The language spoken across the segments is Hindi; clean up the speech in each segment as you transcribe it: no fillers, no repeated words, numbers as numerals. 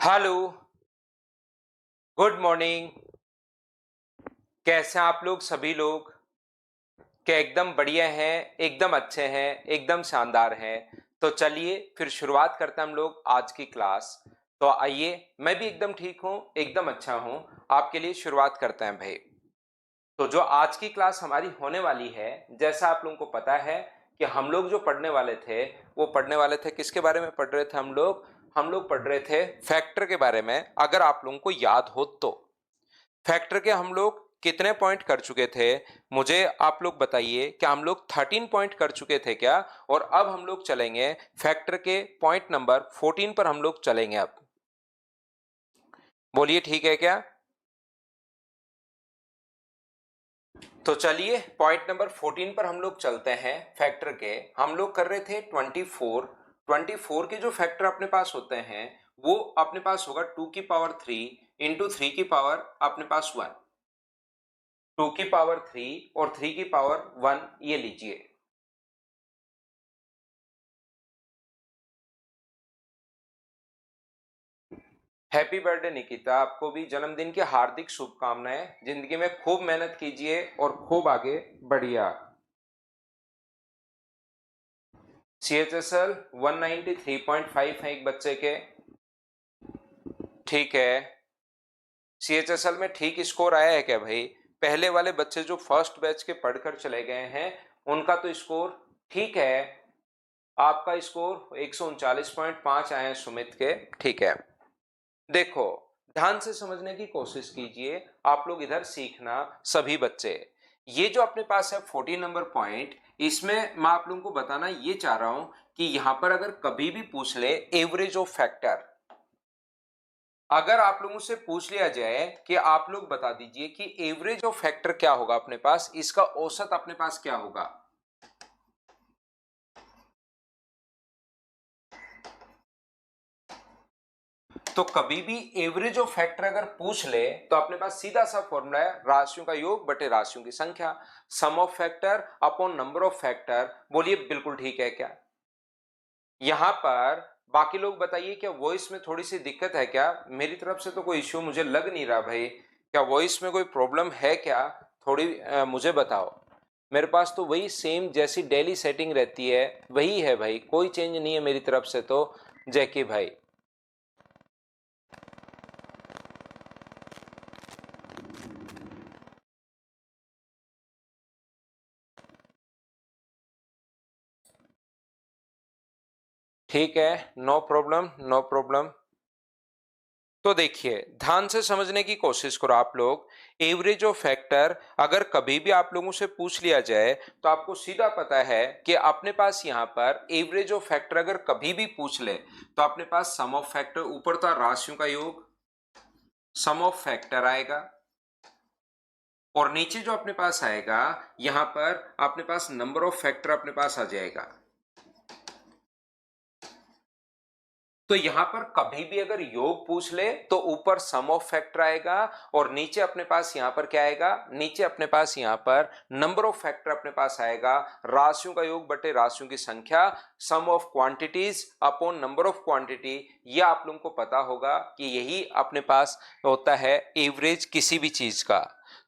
Hello, good morning. कैसे हैं आप लोग सभी लोग? क्या एकदम बढ़िया हैं, एकदम अच्छे हैं, एकदम शानदार हैं? तो चलिए फिर शुरुआत करते हैं हम लोग आज की क्लास। तो आइए, मैं भी एकदम ठीक हूँ, एकदम अच्छा हूँ। आपके लिए शुरुआत करते हैं भाई। तो जो आज की क्लास हमारी होने वाली है, जैसा आप लोगों को पता है कि हम लोग जो पढ़ने वाले थे, वो पढ़ने वाले थे किसके बारे में पढ़ रहे थे हम लोग पढ़ रहे थे फैक्टर के बारे में। अगर आप लोगों को याद हो तो फैक्टर के हम लोग कितने पॉइंट कर चुके थे? मुझे आप लोग बताइए, क्या हम लोग 13 पॉइंट कर चुके थे क्या? और अब हम लोग चलेंगे फैक्टर के पॉइंट नंबर 14 पर हम लोग चलेंगे। अब बोलिए, ठीक है क्या? तो चलिए पॉइंट नंबर 14 पर हम लोग चलते हैं। फैक्टर के हम लोग कर रहे थे 24 के जो फैक्टर अपने पास होते हैं वो अपने पास होगा 2 की पावर 3 इंटू 3 की पावर अपने पास 1। 2 की पावर 3 और 3 की पावर 1 ये लीजिए। हैप्पी बर्थडे निकिता, आपको भी जन्मदिन की हार्दिक शुभकामनाएं। जिंदगी में खूब मेहनत कीजिए और खूब आगे बढ़िए। CHSL 193.5 है एक बच्चे के। ठीक है, CHSL में ठीक स्कोर आया है क्या भाई? पहले वाले बच्चे जो फर्स्ट बैच के पढ़कर चले गए हैं उनका तो स्कोर ठीक है। आपका स्कोर 139.5 आए हैं सुमित के। ठीक है, देखो ध्यान से समझने की कोशिश कीजिए आप लोग, इधर सीखना सभी बच्चे। ये जो अपने पास है 14 नंबर पॉइंट, इसमें मैं आप लोगों को बताना ये चाह रहा हूं कि यहां पर अगर कभी भी पूछ ले एवरेज ऑफ फैक्टर, अगर आप लोगों से पूछ लिया जाए कि आप लोग बता दीजिए कि एवरेज ऑफ फैक्टर क्या होगा अपने पास, इसका औसत अपने पास क्या होगा, तो कभी भी एवरेज ऑफ फैक्टर अगर पूछ ले तो अपने पास सीधा सा फॉर्मूला है राशियों का योग बटे राशियों की संख्या, sum of factor upon number of factor. बोलिए बिल्कुल ठीक है क्या? यहां पर बाकी लोग बताइए, क्या वॉइस में थोड़ी सी दिक्कत है क्या? मेरी तरफ से तो कोई इश्यू मुझे लग नहीं रहा भाई। क्या वॉइस में कोई प्रॉब्लम है क्या? थोड़ी मुझे बताओ। मेरे पास तो वही सेम जैसी डेली सेटिंग रहती है वही है भाई, कोई चेंज नहीं है मेरी तरफ से तो। जैकी भाई ठीक है, नो प्रॉब्लम नो प्रॉब्लम। तो देखिए ध्यान से समझने की कोशिश करो आप लोग। एवरेज ऑफ फैक्टर अगर कभी भी आप लोगों से पूछ लिया जाए तो आपको सीधा पता है कि अपने पास यहां पर एवरेज ऑफ फैक्टर अगर कभी भी पूछ ले तो अपने पास सम ऑफ फैक्टर, ऊपर तो राशियों का योग, सम ऑफ फैक्टर आएगा, और नीचे जो अपने पास आएगा यहां पर अपने पास नंबर ऑफ फैक्टर अपने पास आ जाएगा। तो यहां पर कभी भी अगर योग पूछ ले तो ऊपर सम ऑफ फैक्टर आएगा और नीचे अपने पास यहां पर क्या आएगा, नीचे अपने पास यहां पर नंबर ऑफ फैक्टर अपने पास आएगा, राशियों का योग बटे राशियों की संख्या, sum of quantities upon number of quantity. यह आप लोगों को पता होगा कि यही अपने पास होता है एवरेज किसी भी चीज का।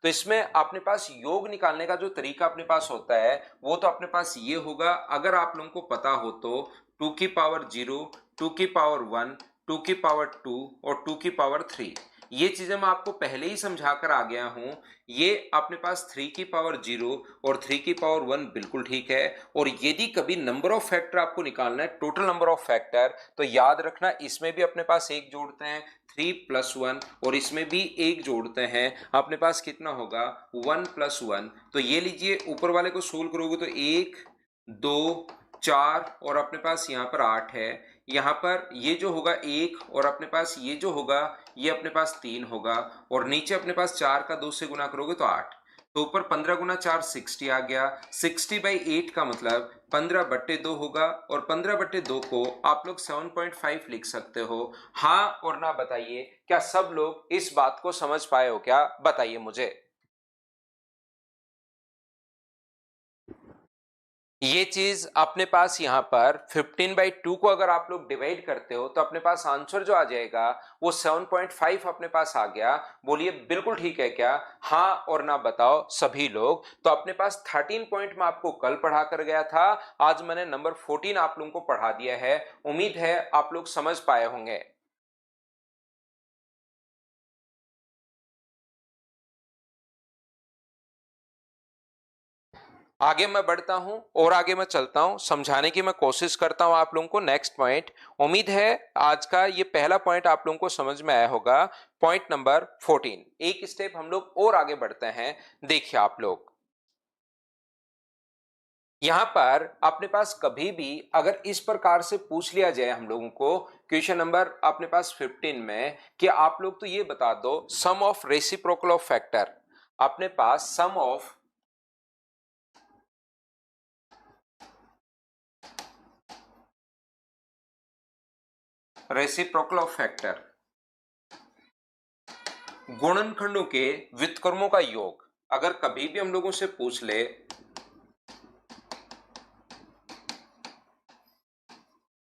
तो इसमें अपने पास योग निकालने का जो तरीका अपने पास होता है वो तो अपने पास ये होगा, अगर आप लोगों को पता हो तो 2 की पावर 0, 2 की पावर 1, 2 की पावर 2 और 2 की पावर 3। ये चीजें मैं आपको पहले ही समझा कर आ गया हूं। ये अपने पास 3 की पावर 0 और 3 की पावर 1 बिल्कुल ठीक है। और यदि कभी नंबर ऑफ फैक्टर आपको निकालना है, टोटल नंबर ऑफ फैक्टर, तो याद रखना इसमें भी अपने पास एक जोड़ते हैं 3+1 और इसमें भी एक जोड़ते हैं, अपने पास कितना होगा 1+1। तो ये लीजिए ऊपर वाले को सोल्व करोगे तो 1, 2, 4 और अपने पास यहाँ पर 8 है। यहाँ पर ये जो होगा 1 और अपने पास ये जो होगा ये अपने पास 3 होगा, और नीचे अपने पास 4 का 2 से गुना करोगे तो 8। तो ऊपर 15 × 4 60 आ गया। 60/8 का मतलब 15/2 होगा, और 15/2 को आप लोग 7.5 लिख सकते हो। हाँ और ना बताइए, क्या सब लोग इस बात को समझ पाए हो क्या? बताइए मुझे। ये चीज अपने पास यहाँ पर 15/2 को अगर आप लोग डिवाइड करते हो तो अपने पास आंसर जो आ जाएगा वो 7.5 अपने पास आ गया। बोलिए बिल्कुल ठीक है क्या? हाँ और ना बताओ सभी लोग। तो अपने पास 13 पॉइंट में आपको कल पढ़ा कर गया था, आज मैंने नंबर 14 आप लोगों को पढ़ा दिया है। उम्मीद है आप लोग समझ पाए होंगे। आगे मैं बढ़ता हूं और आगे मैं चलता हूं, समझाने की मैं कोशिश करता हूं आप लोगों को। नेक्स्ट पॉइंट, उम्मीद है आज का ये पहला पॉइंट आप लोगों को समझ में आया होगा। पॉइंट नंबर 14, एक स्टेप हम लोग और आगे बढ़ते हैं। देखिए आप लोग, यहां पर अपने पास कभी भी अगर इस प्रकार से पूछ लिया जाए हम लोगों को, क्वेश्चन नंबर अपने पास 15 में, कि आप लोग तो ये बता दो सम ऑफ रेसिप्रोकल ऑफ फैक्टर, अपने पास सम ऑफ रेसिप्रोकल ऑफ फैक्टर, गुणनखंडों के व्युत्क्रमों का योग, अगर कभी भी हम लोगों से पूछ ले,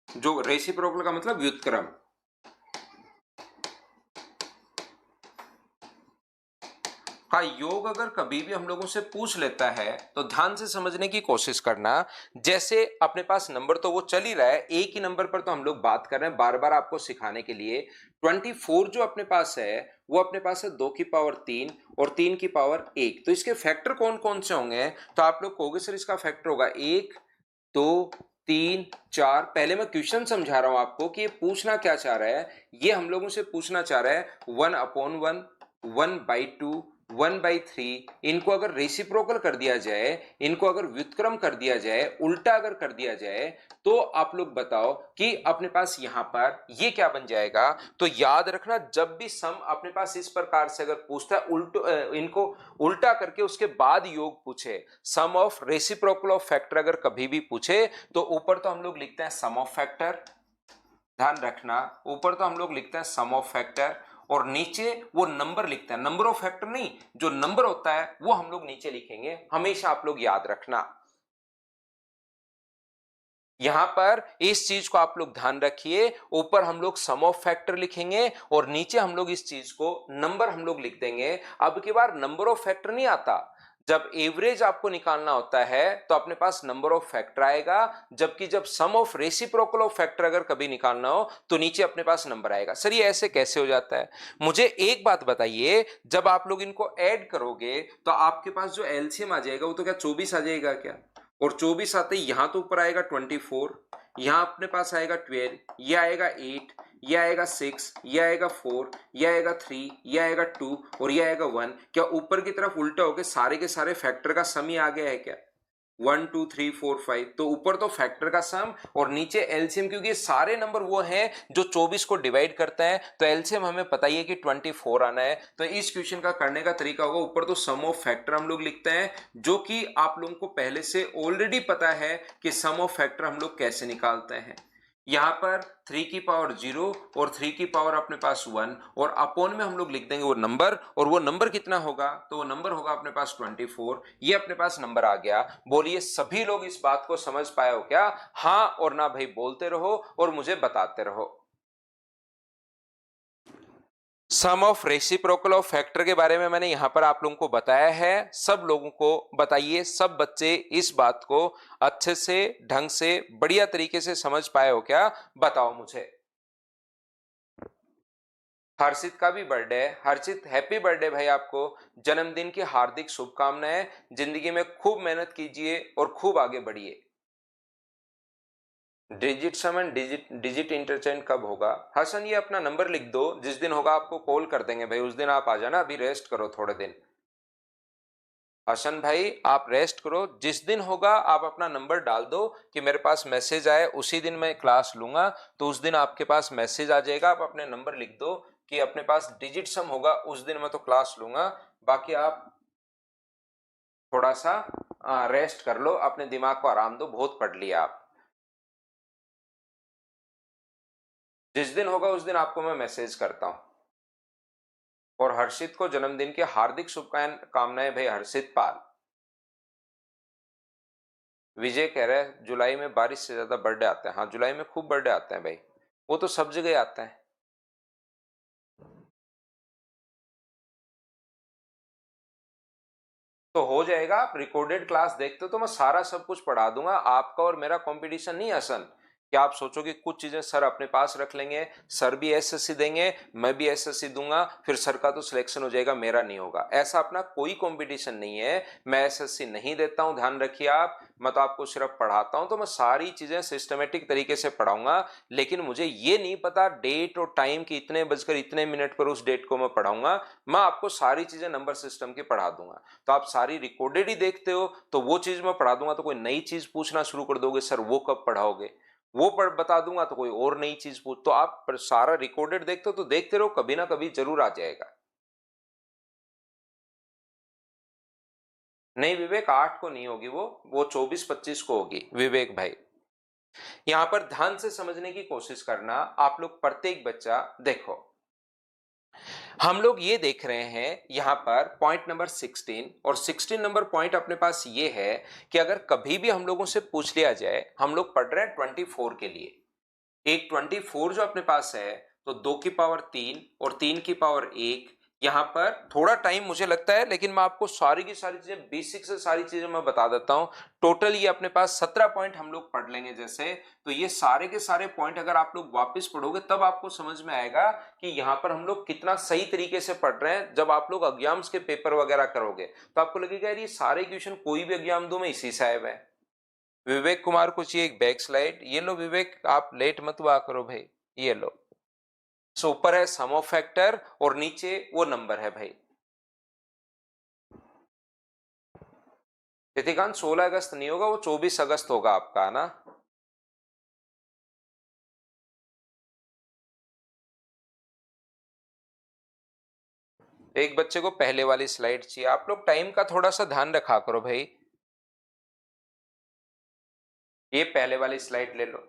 जो रेसिप्रोकल का मतलब व्युत्क्रम का योग अगर कभी भी हम लोगों से पूछ लेता है तो ध्यान से समझने की कोशिश करना। जैसे अपने पास नंबर तो वो चल ही रहा है, एक ही नंबर पर तो हम लोग बात कर रहे हैं बार बार आपको सिखाने के लिए। 24 जो अपने पास है वो अपने पास है 2 की पावर 3 और 3 की पावर 1। तो इसके फैक्टर कौन कौन से होंगे? तो आप लोग कहोगे सर इसका फैक्टर होगा 1, 2, 3, 4। पहले मैं क्वेश्चन समझा रहा हूं आपको कि ये पूछना क्या चाह रहा है। ये हम लोगों से पूछना चाह रहा है 1/1, 1/2, 1/3। इनको अगर रेसिप्रोकल कर दिया जाए, इनको अगर व्युत्क्रम कर दिया जाए, उल्टा अगर कर दिया जाए, तो आप लोग बताओ कि अपने पास यहां पर ये क्या बन जाएगा। तो याद रखना, जब भी सम अपने पास इस प्रकार से अगर पूछता है इनको उल्टा करके उसके बाद योग पूछे, सम ऑफ रेसिप्रोकल ऑफ फैक्टर अगर कभी भी पूछे, तो ऊपर तो हम लोग लिखते हैं सम ऑफ फैक्टर, ध्यान रखना, ऊपर तो हम लोग लिखते हैं सम ऑफ फैक्टर और नीचे वो नंबर लिखते हैं, नंबर ऑफ फैक्टर नहीं, जो नंबर होता है वो हम लोग नीचे लिखेंगे, हमेशा आप लोग याद रखना। यहां पर इस चीज को आप लोग ध्यान रखिए, ऊपर हम लोग सम ऑफ फैक्टर लिखेंगे और नीचे हम लोग इस चीज को नंबर हम लोग लिख देंगे। अब की बार नंबर ऑफ फैक्टर नहीं आता, जब एवरेज आपको निकालना होता है तो अपने पास नंबर ऑफ फैक्टर आएगा, जबकि जब सम ऑफ रेसिप्रोकल ऑफ फैक्टर अगर कभी निकालना हो तो नीचे अपने पास नंबर आएगा। सर ये ऐसे कैसे हो जाता है? मुझे एक बात बताइए, जब आप लोग इनको ऐड करोगे तो आपके पास जो एलसीएम आ जाएगा वो तो क्या 24 आ जाएगा क्या? और 24 आते ही यहां तो ऊपर आएगा 24, यहां अपने पास आएगा 12, ये आएगा 8, ये आएगा 6, ये आएगा 4, ये आएगा 3, ये आएगा 2 और ये आएगा 1। क्या ऊपर की तरफ उल्टा होकर सारे के सारे फैक्टर का सम ही आ गया है क्या? 1 2 3 4 5, तो ऊपर तो फैक्टर का सम और नीचे एलसीएम, क्योंकि सारे नंबर वो हैं जो 24 को डिवाइड करते हैं, तो एलसीएम हमें पता ही है कि 24 आना है। तो इस क्वेश्चन का करने का तरीका होगा, ऊपर तो सम ऑफ फैक्टर हम लोग लिखते हैं, जो कि आप लोगों को पहले से ऑलरेडी पता है कि सम ऑफ फैक्टर हम लोग कैसे निकालते हैं। यहां पर 3 की पावर 0 और 3 की पावर अपने पास 1 और अपोन में हम लोग लिख देंगे वो नंबर, और वो नंबर कितना होगा? तो वो नंबर होगा अपने पास 24। ये अपने पास नंबर आ गया। बोलिए सभी लोग इस बात को समझ पाए हो क्या? हाँ और ना भाई बोलते रहो और मुझे बताते रहो। सम ऑफ रेसिप्रोकल ऑफ फैक्टर के बारे में मैंने यहां पर आप लोगों को बताया है। सब लोगों को बताइए, सब बच्चे इस बात को अच्छे से ढंग से बढ़िया तरीके से समझ पाए हो क्या? बताओ मुझे। हर्षित का भी बर्थडे है। हर्षित हैप्पी बर्थडे भाई, आपको जन्मदिन की हार्दिक शुभकामनाएं। जिंदगी में खूब मेहनत कीजिए और खूब आगे बढ़िए। डिजिट समन डिजिट डिजिट इंटरचेंज कब होगा? हसन ये अपना नंबर लिख दो, जिस दिन होगा आपको कॉल कर देंगे भाई, उस दिन आप आ जाना, अभी रेस्ट करो थोड़े दिन। हसन भाई आप रेस्ट करो, जिस दिन होगा आप अपना नंबर डाल दो कि मेरे पास मैसेज आए, उसी दिन मैं क्लास लूंगा। तो उस दिन आपके पास मैसेज आ जाएगा, आप अपने नंबर लिख दो कि अपने पास डिजिट सम होगा, उस दिन मैं तो क्लास लूंगा। बाकी आप थोड़ा सा रेस्ट कर लो, अपने दिमाग को आराम दो, बहुत पढ़ लिया आप। जिस दिन होगा उस दिन आपको मैं मैसेज करता हूं। और हर्षित को जन्मदिन की हार्दिक शुभकामनाएं भाई, हर्षित पाल। विजय कह रहा है जुलाई में बारिश से ज्यादा बर्थडे आते हैं। हाँ, जुलाई में खूब बर्थडे आते हैं भाई, वो तो सब जगह आते हैं। तो हो जाएगा, आप रिकॉर्डेड क्लास देखते हो तो मैं सारा सब कुछ पढ़ा दूंगा। आपका और मेरा कंपटीशन नहीं है असन, कि आप सोचो कि कुछ चीजें सर अपने पास रख लेंगे, सर भी एसएससी देंगे, मैं भी एसएससी दूंगा, फिर सर का तो सिलेक्शन हो जाएगा, मेरा नहीं होगा। ऐसा अपना कोई कंपटीशन नहीं है। मैं एसएससी नहीं देता हूं, ध्यान रखिए आप। मैं तो आपको सिर्फ पढ़ाता हूं, तो मैं सारी चीजें सिस्टमेटिक तरीके से पढ़ाऊंगा। लेकिन मुझे ये नहीं पता डेट और टाइम की इतने बजकर इतने मिनट पर उस डेट को मैं पढ़ाऊंगा। मैं आपको सारी चीजें नंबर सिस्टम की पढ़ा दूंगा। तो आप सारी रिकॉर्डेड ही देखते हो, तो वो चीज मैं पढ़ा दूंगा तो कोई नई चीज पूछना शुरू कर दोगे, सर वो कब पढ़ाओगे। वो पढ़ बता दूंगा तो कोई और नई चीज पूछ, तो आप सारा रिकॉर्डेड देखते हो तो देखते रहो, कभी ना कभी जरूर आ जाएगा। नहीं विवेक, 8 को नहीं होगी वो 24-25 को होगी विवेक भाई। यहां पर ध्यान से समझने की कोशिश करना आप लोग, प्रत्येक बच्चा देखो। हम लोग ये देख रहे हैं यहां पर पॉइंट नंबर 16, और 16 नंबर पॉइंट अपने पास ये है कि अगर कभी भी हम लोगों से पूछ लिया जाए, हम लोग पढ़ रहे हैं 24 के लिए, एक 24 जो अपने पास है, तो 2 की पावर 3 और 3 की पावर 1। यहां पर थोड़ा टाइम मुझे लगता है, लेकिन मैं आपको सारी की सारी चीजें बेसिक से सारी चीजें मैं बता देता हूं। टोटल ये अपने पास 17 पॉइंट हम लोग पढ़ लेंगे जैसे। तो ये सारे के सारे पॉइंट अगर आप लोग वापस पढ़ोगे तब आपको समझ में आएगा कि यहां पर हम लोग कितना सही तरीके से पढ़ रहे हैं। जब आप लोग एग्जाम्स के पेपर वगैरह करोगे तो आपको लगेगा यार ये सारे क्वेश्चन कोई भी एग्जाम दो में इसी से आए हुए हैं। विवेक कुमार को चाहिए एक बैक स्लाइड, ये लो विवेक, आप लेट मत हुआ करो भाई, ये लो। सो ऊपर है सम ऑफ फैक्टर और नीचे वो नंबर है भाई। रितिकांत 16 अगस्त नहीं होगा, वो 24 अगस्त होगा आपका, है ना। एक बच्चे को पहले वाली स्लाइड चाहिए, आप लोग टाइम का थोड़ा सा ध्यान रखा करो भाई। ये पहले वाली स्लाइड ले लो।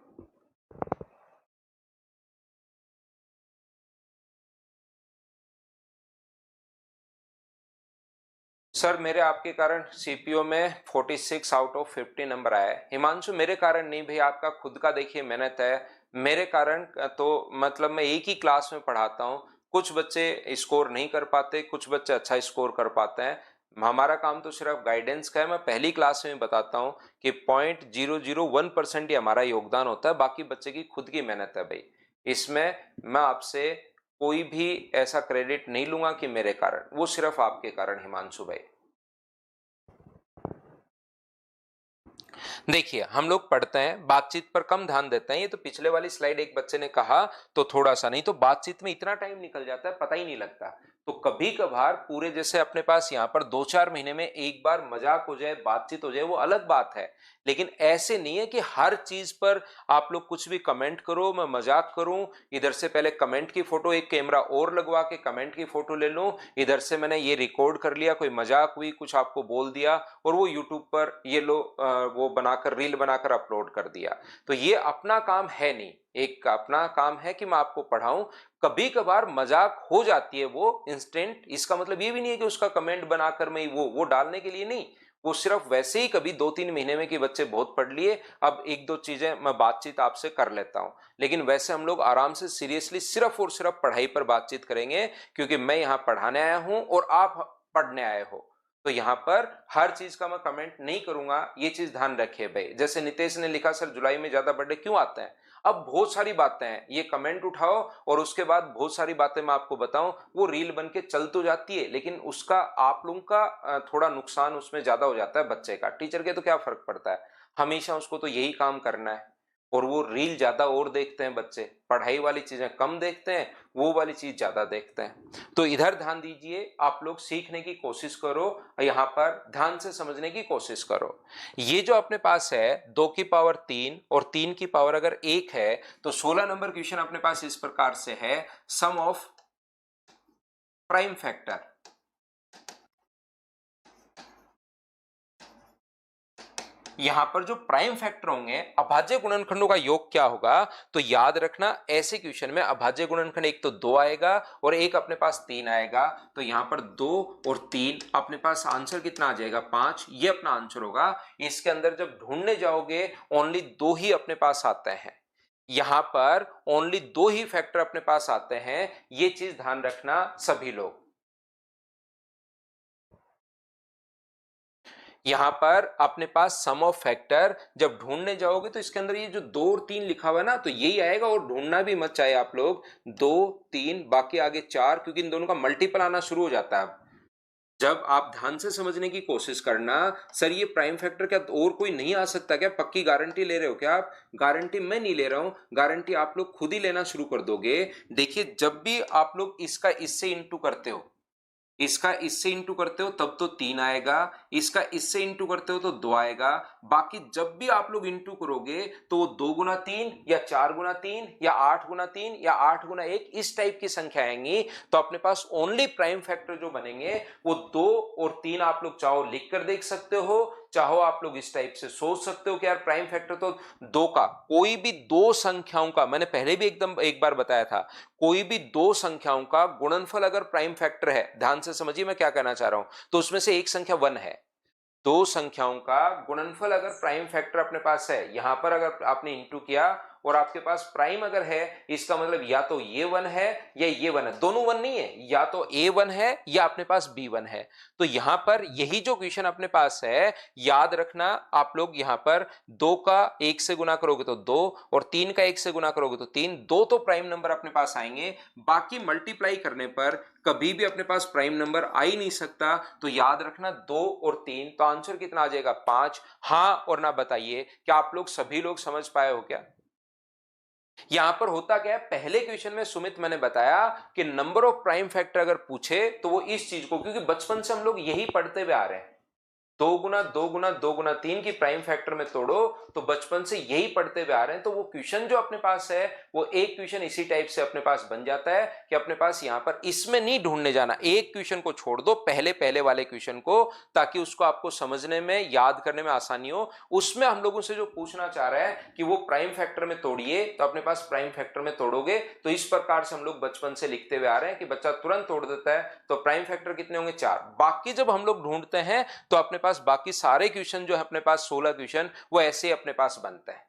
सर मेरे आपके कारण सीपीओ में 46 आउट ऑफ 50 नंबर आया है। हिमांशु मेरे कारण नहीं भाई, आपका खुद का देखिए मेहनत है। मेरे कारण तो मतलब मैं एक ही क्लास में पढ़ाता हूँ, कुछ बच्चे स्कोर नहीं कर पाते, कुछ बच्चे अच्छा स्कोर कर पाते हैं। हमारा काम तो सिर्फ गाइडेंस का है। मैं पहली क्लास में बताता हूँ कि 0.001% ही हमारा योगदान होता है, बाकी बच्चे की खुद की मेहनत है भाई। इसमें मैं आपसे कोई भी ऐसा क्रेडिट नहीं लूंगा कि मेरे कारण, वो सिर्फ आपके कारण हिमांशु भाई। देखिए हम लोग पढ़ते हैं, बातचीत पर कम ध्यान देते हैं। ये तो पिछले वाली स्लाइड एक बच्चे ने कहा, तो थोड़ा सा नहीं तो बातचीत में इतना टाइम निकल जाता है, पता ही नहीं लगता। तो कभी कभार पूरे जैसे अपने पास यहाँ पर 2-4 महीने में एक बार मजाक हो जाए, बातचीत हो जाए, वो अलग बात है। लेकिन ऐसे नहीं है कि हर चीज पर आप लोग कुछ भी कमेंट करो, मैं मजाक करूं, इधर से पहले कमेंट की फोटो एक कैमरा और लगवा के कमेंट की फोटो ले लूं, इधर से मैंने ये रिकॉर्ड कर लिया, कोई मजाक हुई, कुछ आपको बोल दिया, और वो यूट्यूब पर ये लो वो बनाकर रील बनाकर अपलोड कर दिया। तो ये अपना काम है नहीं, एक अपना काम है कि मैं आपको पढ़ाऊं। कभी कभार मजाक हो जाती है वो इंस्टेंट, इसका मतलब ये भी नहीं है कि उसका कमेंट बनाकर मैं वो डालने के लिए नहीं, वो सिर्फ वैसे ही कभी 2-3 महीने में कि बच्चे बहुत पढ़ लिए, अब एक दो चीजें मैं बातचीत आपसे कर लेता हूं। लेकिन वैसे हम लोग आराम से सीरियसली सिर्फ और सिर्फ पढ़ाई पर बातचीत करेंगे, क्योंकि मैं यहां पढ़ाने आया हूं और आप पढ़ने आए हो। तो यहां पर हर चीज का मैं कमेंट नहीं करूंगा, ये चीज ध्यान रखिए भाई। जैसे नितेश ने लिखा सर जुलाई में ज्यादा बर्थडे क्यों आते हैं। अब बहुत सारी बातें हैं, ये कमेंट उठाओ और उसके बाद बहुत सारी बातें मैं आपको बताऊं, वो रील बन के चल तो जाती है, लेकिन उसका आप लोगों का थोड़ा नुकसान उसमें ज्यादा हो जाता है। बच्चे का टीचर के तो क्या फर्क पड़ता है, हमेशा उसको तो यही काम करना है। और वो रील ज्यादा और देखते हैं बच्चे, पढ़ाई वाली चीजें कम देखते हैं, वो वाली चीज ज्यादा देखते हैं। तो इधर ध्यान दीजिए, आप लोग सीखने की कोशिश करो, यहां पर ध्यान से समझने की कोशिश करो। ये जो अपने पास है 2 की पावर 3 और 3 की पावर अगर 1 है, तो 16 नंबर क्वेश्चन अपने पास इस प्रकार से है, सम ऑफ प्राइम फैक्टर। यहां पर जो प्राइम फैक्टर होंगे अभाज्य गुणनखंडों का योग क्या होगा, तो याद रखना ऐसे क्वेश्चन में अभाज्य गुणनखंड एक तो 2 आएगा और एक अपने पास 3 आएगा, तो यहां पर 2 और 3 अपने पास आंसर कितना आ जाएगा 5, ये अपना आंसर होगा। इसके अंदर जब ढूंढने जाओगे ओनली 2 ही अपने पास आते हैं, यहां पर ओनली 2 ही फैक्टर अपने पास आते हैं, ये चीज ध्यान रखना सभी लोग। यहां पर अपने पास सम ऑफ फैक्टर जब ढूंढने जाओगे तो इसके अंदर ये जो 2 और 3 लिखा हुआ है ना, तो यही आएगा, और ढूंढना भी मत चाहे आप लोग 2 3 बाकी आगे 4, क्योंकि इन दोनों का मल्टीपल आना शुरू हो जाता है। जब आप ध्यान से समझने की कोशिश करना, सर ये प्राइम फैक्टर क्या और कोई नहीं आ सकता क्या, पक्की गारंटी ले रहे हो क्या आप? गारंटी मैं नहीं ले रहा हूं, गारंटी आप लोग खुद ही लेना शुरू कर दोगे। देखिए जब भी आप लोग इसका इससे इंटू करते हो, इसका इससे इंटू करते हो तब तो 3 आएगा, इसका इससे इंटू करते हो तो 2 आएगा, बाकी जब भी आप लोग इंटू करोगे तो वो 2 गुना 3 या 4 गुना 3 या 8 गुना 3 या 8 गुना 1 इस टाइप की संख्या आएंगी। तो अपने पास ओनली प्राइम फैक्टर जो बनेंगे वो 2 और 3 आप लोग चाहो लिख कर देख सकते हो, चाहो आप लोग इस टाइप से सोच सकते हो कि यार प्राइम फैक्टर तो 2 का, कोई भी दो संख्याओं का, मैंने पहले भी एकदम एक बार बताया था, कोई भी दो संख्याओं का गुणनफल अगर प्राइम फैक्टर है, ध्यान से समझिए मैं क्या कहना चाह रहा हूं, तो उसमें से एक संख्या 1 है, दो संख्याओं का गुणनफल अगर प्राइम फैक्टर अपने पास है, यहां पर अगर आपने इंटू किया और आपके पास प्राइम अगर है, इसका मतलब या तो ये 1 है या ये 1 है, दोनों 1 नहीं है, या तो ए 1 है या अपने पास बी 1 है। तो यहां पर यही जो क्वेश्चन अपने पास है, याद रखना आप लोग यहां पर 2 का 1 से गुना करोगे तो 2 और 3 का 1 से गुना करोगे तो 3, दो तो प्राइम नंबर अपने पास आएंगे, बाकी मल्टीप्लाई करने पर कभी भी अपने पास प्राइम नंबर आ ही नहीं सकता। तो याद रखना 2 और 3, तो आंसर कितना आ जाएगा 5। हाँ और ना बताइए, क्या आप लोग सभी लोग समझ पाए हो क्या? यहां पर होता क्या है, पहले क्वेश्चन में सुमित मैंने बताया कि नंबर ऑफ प्राइम फैक्टर अगर पूछे तो वो इस चीज को, क्योंकि बचपन से हम लोग यही पढ़ते हुए आ रहे हैं, 2 गुना 2 गुना 2 गुना 3 की प्राइम फैक्टर में तोड़ो, तो बचपन से यही पढ़ते हुए आ रहे हैं। तो वो क्वेश्चन जो अपने पास है वो एक क्वेश्चन इसी टाइप से अपने पास बन जाता है कि अपने पास यहां पर इसमें नहीं ढूंढने जाना, एक क्वेश्चन को छोड़ दो, पहले पहले वाले क्वेश्चन को, ताकि उसको आपको समझने में याद करने में आसानी हो। उसमें हम लोगों से जो पूछना चाह रहा है कि वो प्राइम फैक्टर में तोड़िए, तो अपने पास प्राइम फैक्टर में तोड़ोगे, तो इस प्रकार से हम लोग बचपन से लिखते हुए आ रहे हैं कि बच्चा तुरंत तोड़ देता है। तो प्राइम फैक्टर कितने होंगे 4, बाकी जब हम लोग ढूंढते हैं तो अपने पास बाकी सारे क्वेश्चन जो है अपने पास 16 क्वेश्चन वो ऐसे अपने पास बनते हैं।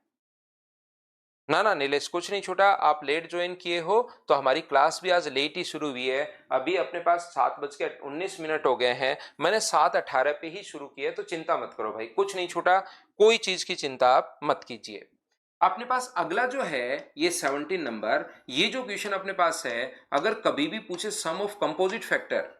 ना ना नीलेश कुछ नहीं छूटा, आप लेट ज्वाइन किए हो तो हमारी क्लास भी आज लेट ही शुरू हुई है। अभी अपने पास 7:19 हो गए हैं, मैंने 7:18 पे ही शुरू किया है, तो चिंता मत करो भाई, कुछ नहीं छूटा, कोई चीज की चिंता आप मत कीजिए। अपने पास अगला जो है ये 17 नंबर, ये जो क्वेश्चन अपने पास है, अगर कभी भी पूछे सम ऑफ कंपोजिट फैक्टर,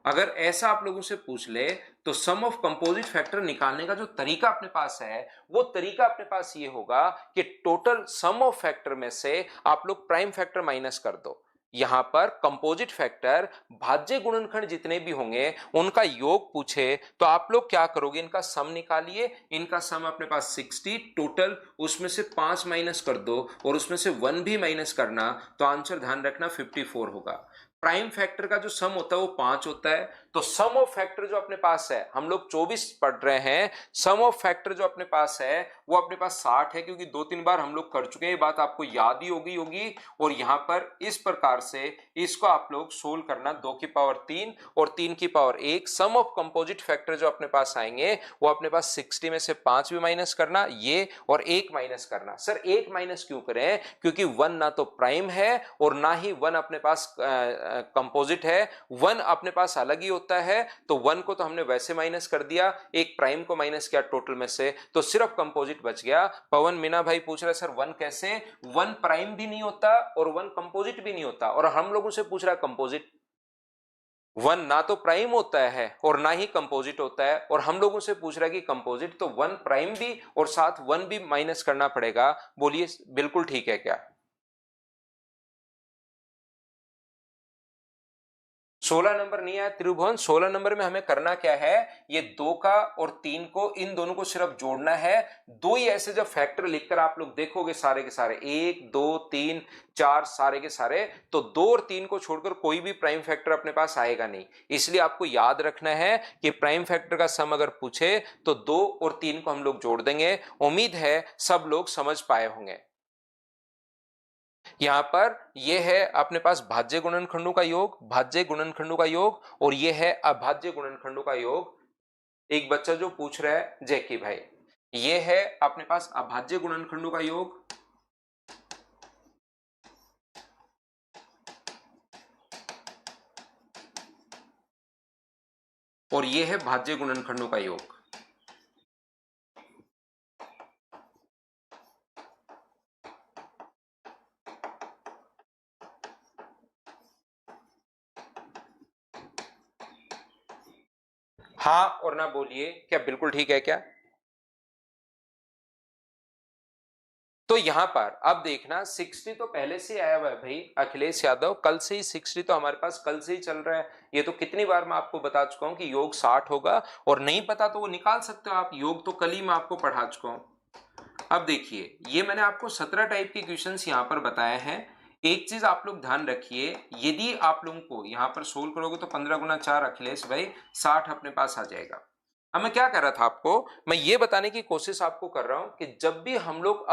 अगर ऐसा आप लोगों से पूछ ले तो सम ऑफ कंपोजिट फैक्टर निकालने का जो तरीका अपने पास है, वो तरीका अपने पास ये होगा कि टोटल सम ऑफ फैक्टर में से आप लोग प्राइम फैक्टर माइनस कर दो। यहां पर कंपोजिट फैक्टर भाज्य गुणनखंड जितने भी होंगे उनका योग पूछे तो आप लोग क्या करोगे, इनका सम निकालिए, इनका सम अपने पास 60 टोटल, उसमें से 5 माइनस कर दो और उसमें से 1 भी माइनस करना, तो आंसर ध्यान रखना 54 होगा। प्राइम फैक्टर का जो सम होता है वो 5 होता है, तो सम ऑफ फैक्टर जो अपने पास है, हम लोग 24 पढ़ रहे हैं, सम ऑफ फैक्टर जो अपने पास है वो अपने पास 60 है, क्योंकि 2-3 बार हम लोग कर चुके हैं, ये बात आपको याद ही होगी। और यहां पर इस प्रकार से इसको आप लोग सोल्व करना, 2 की पावर 3 और 3 की power 1, sum of composite factor जो अपने पास आएंगे वो अपने पास 60 में से 5 भी माइनस करना, ये और 1 माइनस करना। सर 1 माइनस क्यों करें, क्योंकि 1 ना तो प्राइम है और ना ही 1 अपने पास कंपोजिट है, 1 अपने पास अलग ही होता है, तो 1 को तो हमने वैसे माइनस कर दिया, एक प्राइम को माइनस किया टोटल में से, तो सिर्फ कंपोजिट बच गया। पवन मीना भाई पूछ रहे सर 1 कैसे, 1 प्राइम भी नहीं होता और 1 कंपोजिट भी नहीं होता, और हम लोगों से पूछ रहा है कंपोजिट। 1 ना तो प्राइम होता है और ना ही कंपोजिट होता है, और हम लोगों से पूछ रहा है कि कंपोजिट, तो 1 प्राइम भी और साथ 1 भी माइनस करना पड़ेगा। बोलिए बिल्कुल ठीक है क्या? 16 नंबर नहीं आया त्रिभुवन। 16 नंबर में हमें करना क्या है, ये 2 का और 3 को, इन दोनों को सिर्फ जोड़ना है। दो ही ऐसे जब फैक्टर लिखकर आप लोग देखोगे सारे के सारे 1 2 3 4 सारे के सारे, तो 2 और 3 को छोड़कर कोई भी प्राइम फैक्टर अपने पास आएगा नहीं। इसलिए आपको याद रखना है कि प्राइम फैक्टर का सम अगर पूछे तो 2 और 3 को हम लोग जोड़ देंगे। उम्मीद है सब लोग समझ पाए होंगे। यहां पर यह है अपने पास भाज्य गुणनखंडों का योग, भाज्य गुणनखंडों का योग, और यह है अभाज्य गुणनखंडों का योग। एक बच्चा जो पूछ रहा है जैकी भाई, यह है अपने पास अभाज्य गुणनखंडों का योग, और यह है भाज्य गुणनखंडों का योग। हाँ और ना बोलिए, क्या बिल्कुल ठीक है क्या? तो यहां पर अब देखना 60 तो पहले से आया हुआ है भाई अखिलेश यादव, कल से ही 60 तो हमारे पास कल से ही चल रहा है। ये तो कितनी बार मैं आपको बता चुका हूं कि योग 60 होगा, और नहीं पता तो वो निकाल सकते हो आप, योग तो कल ही मैं आपको पढ़ा चुका हूं। अब देखिए ये मैंने आपको 17 टाइप के क्वेश्चंस यहां पर बताए हैं। एक चीज आप लोग ध्यान रखिए, यदि आप लोगों को यहां पर सोल्व करोगे तो 15 गुना 4 अखिलेश भाई 60 अपने पास आ जाएगा। अब मैं क्या कर रहा था आपको, मैं ये बताने की कोशिश आपको कर रहा हूं कि जब भी हम लोग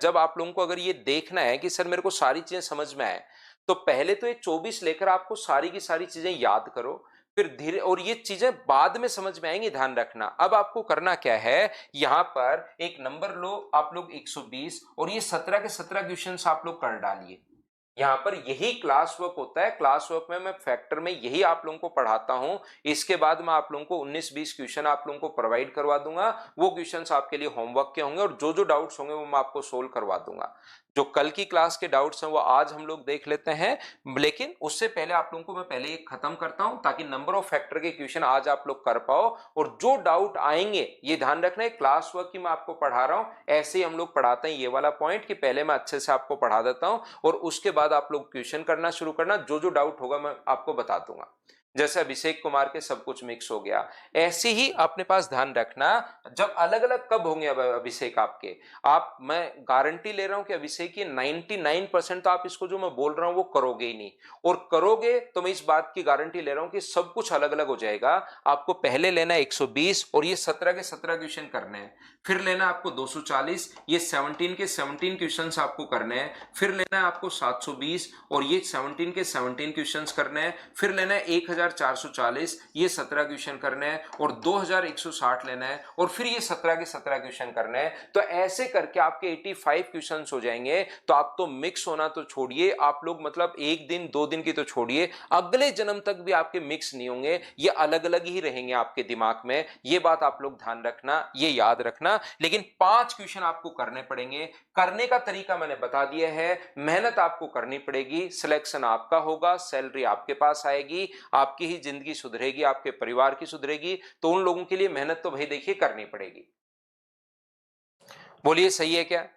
जब आप लोगों को अगर ये देखना है कि सर मेरे को सारी चीजें समझ में आए, तो पहले तो ये 24 लेकर आपको सारी की सारी चीजें याद करो, फिर धीरे, और ये चीजें बाद में समझ में आएंगी, ध्यान रखना। अब आपको करना क्या है, यहां पर एक नंबर लो आप लोग 120, और ये 17 के 17 क्वेश्चन आप लोग कर डालिए। यहां पर यही क्लास वर्क होता है, क्लास वर्क में मैं फैक्टर में यही आप लोगों को पढ़ाता हूं। इसके बाद मैं आप लोगों को 19-20 क्वेश्चन आप लोगों को प्रोवाइड करवा दूंगा, वो क्वेश्चंस आपके लिए होमवर्क के होंगे, और जो जो डाउट्स होंगे वो मैं आपको सोल्व करवा दूंगा। जो कल की क्लास के डाउट्स हैं वो आज हम लोग देख लेते हैं, लेकिन उससे पहले आप लोगों को मैं पहले एक खत्म करता हूं ताकि नंबर ऑफ फैक्टर के क्वेश्चन आज आप लोग कर पाओ। और जो डाउट आएंगे ये ध्यान रखना है, क्लास वर्क की मैं आपको पढ़ा रहा हूं, ऐसे ही हम लोग पढ़ाते हैं। ये वाला पॉइंट कि पहले मैं अच्छे से आपको पढ़ा देता हूं और उसके बाद आप लोग क्वेश्चन करना शुरू करना, जो जो डाउट होगा मैं आपको बता दूंगा। जैसे अभिषेक कुमार के सब कुछ मिक्स हो गया, ऐसे ही अपने पास ध्यान रखना। जब अलग अलग कब होंगे अब अभिषेक आपके, आप, मैं गारंटी ले रहा हूं कि अभिषेक ये 99% तो आप इसको जो मैं बोल रहा हूं वो करोगे ही नहीं, और करोगे तो मैं इस बात की गारंटी ले रहा हूं कि सब कुछ अलग अलग हो जाएगा। आपको पहले लेना है 120, और ये 17 के 17 क्वेश्चन करने हैं। फिर लेना आपको 240, ये 17 के 17 क्वेश्चन आपको करने हैं। फिर लेना है आपको 720, और ये 17 के 17 क्वेश्चन करने हैं। फिर लेना है 1440, ये 17 क्वेश्चन करने हैं, और 2160 लेना है, और फिर ये 17 के 17 क्वेश्चन करने हैं। तो ऐसे करके आपके 85 क्वेश्चन हो जाएंगे। तो आप तो मिक्स होना तो छोड़िए, आप लोग मतलब एक दिन 2 दिन की तो छोड़िए, अगले जन्म तक भी आपके मिक्स नहीं होंगे, ये अलग अलग ही रहेंगे आपके दिमाग में। ये बात आप लोग ध्यान रखना, ये याद रखना। लेकिन 5 क्वेश्चन आपको करने पड़ेंगे। करने का तरीका मैंने बता दिया है, मेहनत आपको करनी पड़ेगी, सिलेक्शन आपका होगा, सैलरी आपके पास आएगी, आपकी ही जिंदगी सुधरेगी, आपके परिवार की सुधरेगी। तो उन लोगों के लिए मेहनत तो भाई देखिए करनी पड़ेगी। बोलिए सही है क्या?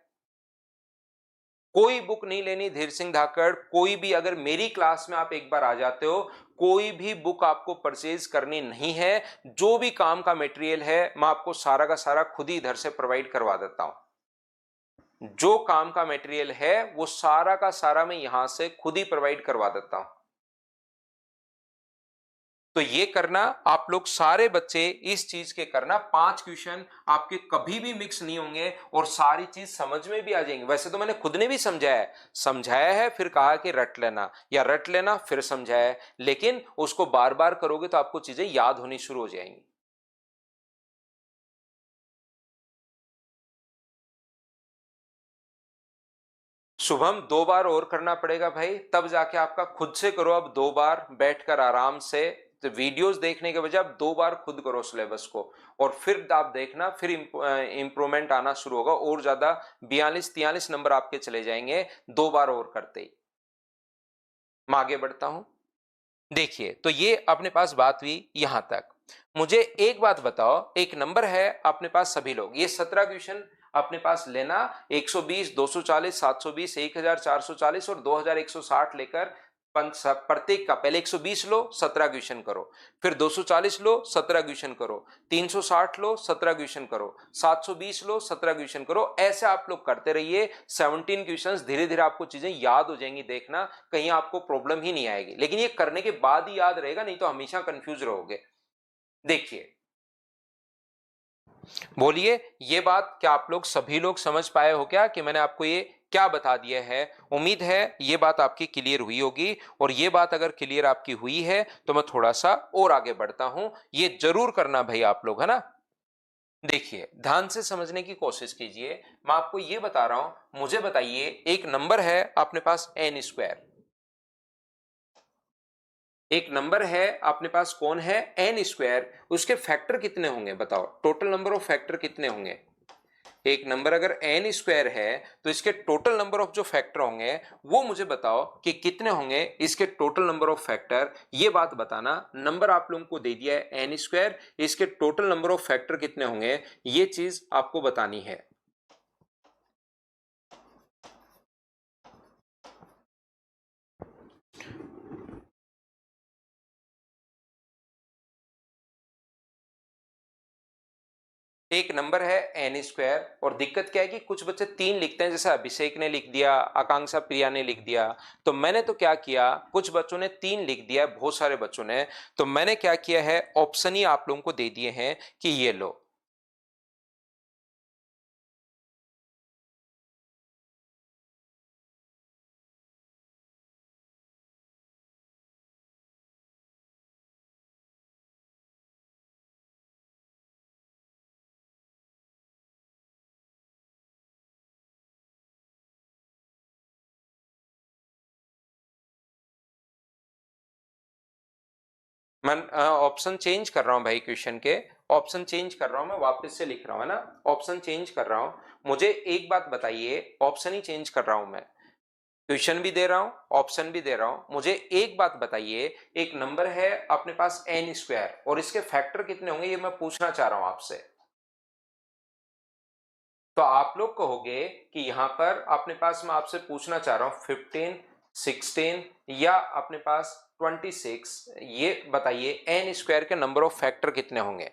कोई बुक नहीं लेनी धीर सिंह धाकड़, कोई भी, अगर मेरी क्लास में आप एक बार आ जाते हो, कोई भी बुक आपको परचेज करनी नहीं है। जो भी काम का मटेरियल है मैं आपको सारा का सारा खुद ही इधर से प्रोवाइड करवा देता हूं। जो काम का मटेरियल है वो सारा का सारा मैं यहां से खुद ही प्रोवाइड करवा देता हूं। तो ये करना, आप लोग सारे बच्चे इस चीज के करना। 5 क्वेश्चन आपके कभी भी मिक्स नहीं होंगे, और सारी चीज समझ में भी आ जाएंगी। वैसे तो मैंने खुद ने भी समझाया है, फिर कहा कि रट लेना, या रट लेना फिर समझाया है, लेकिन उसको बार बार करोगे तो आपको चीजें याद होनी शुरू हो जाएंगी। शुभम 2 बार और करना पड़ेगा भाई, तब जाके आपका, खुद से करो अब 2 बार बैठकर आराम से। तो वीडियोस देखने के बजाय आप 2 बार खुद करो सिलेबस को, और फिर आप देखना, फिर इंप्रूवमेंट आना शुरू होगा, और ज्यादा 42-43 नंबर आपके चले जाएंगे 2 बार और करते ही। मैं आगे बढ़ता हूं। देखिए तो ये अपने पास बात हुई यहां तक। मुझे एक बात बताओ, एक नंबर है अपने पास सभी लोग, ये 17 क्वेश्चन अपने पास लेना, 120, 240, 720, 1440 और 2160 लेकर प्रत्येक का पहले 120 लो, 17 क्वेश्चन करो, फिर 240 लो, 17 क्वेश्चन करो, 360 लो, 17 क्वेश्चन करो, 720 लो, 17 क्वेश्चन करो। ऐसे आप लोग करते रहिए। 17 क्वेश्चंस, धीरे धीरे आपको चीजें याद हो जाएंगी। देखना कहीं आपको प्रॉब्लम ही नहीं आएगी, लेकिन ये करने के बाद ही याद रहेगा, नहीं तो हमेशा कंफ्यूज रहोगे। देखिए, बोलिए, ये बात क्या आप लोग सभी लोग समझ पाए हो क्या कि मैंने आपको ये क्या बता दिया है? उम्मीद है ये बात आपकी क्लियर हुई होगी। और ये बात अगर क्लियर आपकी हुई है तो मैं थोड़ा सा और आगे बढ़ता हूं, ये जरूर करना भाई आप लोग, है ना। देखिए, ध्यान से समझने की कोशिश कीजिए। मैं आपको ये बता रहा हूं, मुझे बताइए, एक नंबर है अपने पास एन स्क्वायर, एक नंबर है अपने पास, कौन है? N square. उसके फैक्टर कितने होंगे बताओ, टोटल नंबर ऑफ फैक्टर कितने होंगे? एक नंबर अगर एन स्क्वायर है तो इसके टोटल नंबर ऑफ जो फैक्टर होंगे वो मुझे बताओ कि कितने होंगे इसके टोटल नंबर ऑफ फैक्टर। ये बात बताना। नंबर आप लोगों को दे दिया है एन स्क्वायर, इसके टोटल नंबर ऑफ फैक्टर कितने होंगे ये चीज आपको बतानी है। एक नंबर है एन स्क्वायर, और दिक्कत क्या है कि कुछ बच्चे 3 लिखते हैं, जैसे अभिषेक ने लिख दिया, आकांक्षा प्रिया ने लिख दिया। तो मैंने तो क्या किया, कुछ बच्चों ने 3 लिख दिया, बहुत सारे बच्चों ने, तो मैंने क्या किया है, ऑप्शन ही आप लोगों को दे दिए हैं कि ये लो। मैं ऑप्शन चेंज कर रहा हूं भाई, क्वेश्चन के ऑप्शन चेंज कर रहा हूं, मैं वापस से लिख रहा हूं, है ना। ऑप्शन चेंज कर रहा हूं। मुझे एक बात बताइए, ऑप्शन ही चेंज कर रहा हूं मैं, क्वेश्चन भी दे रहा हूं, ऑप्शन भी दे रहा हूं। मुझे एक बात बताइए, एक नंबर है अपने पास एन स्क्वायर और इसके फैक्टर कितने होंगे ये मैं पूछना चाह रहा हूं आपसे। तो आप लोग कहोगे कि यहां पर अपने पास मैं आपसे पूछना चाह रहा हूं 15, 16 या अपने पास 26, ये बताइए एन स्क्वायर के नंबर ऑफ फैक्टर कितने होंगे।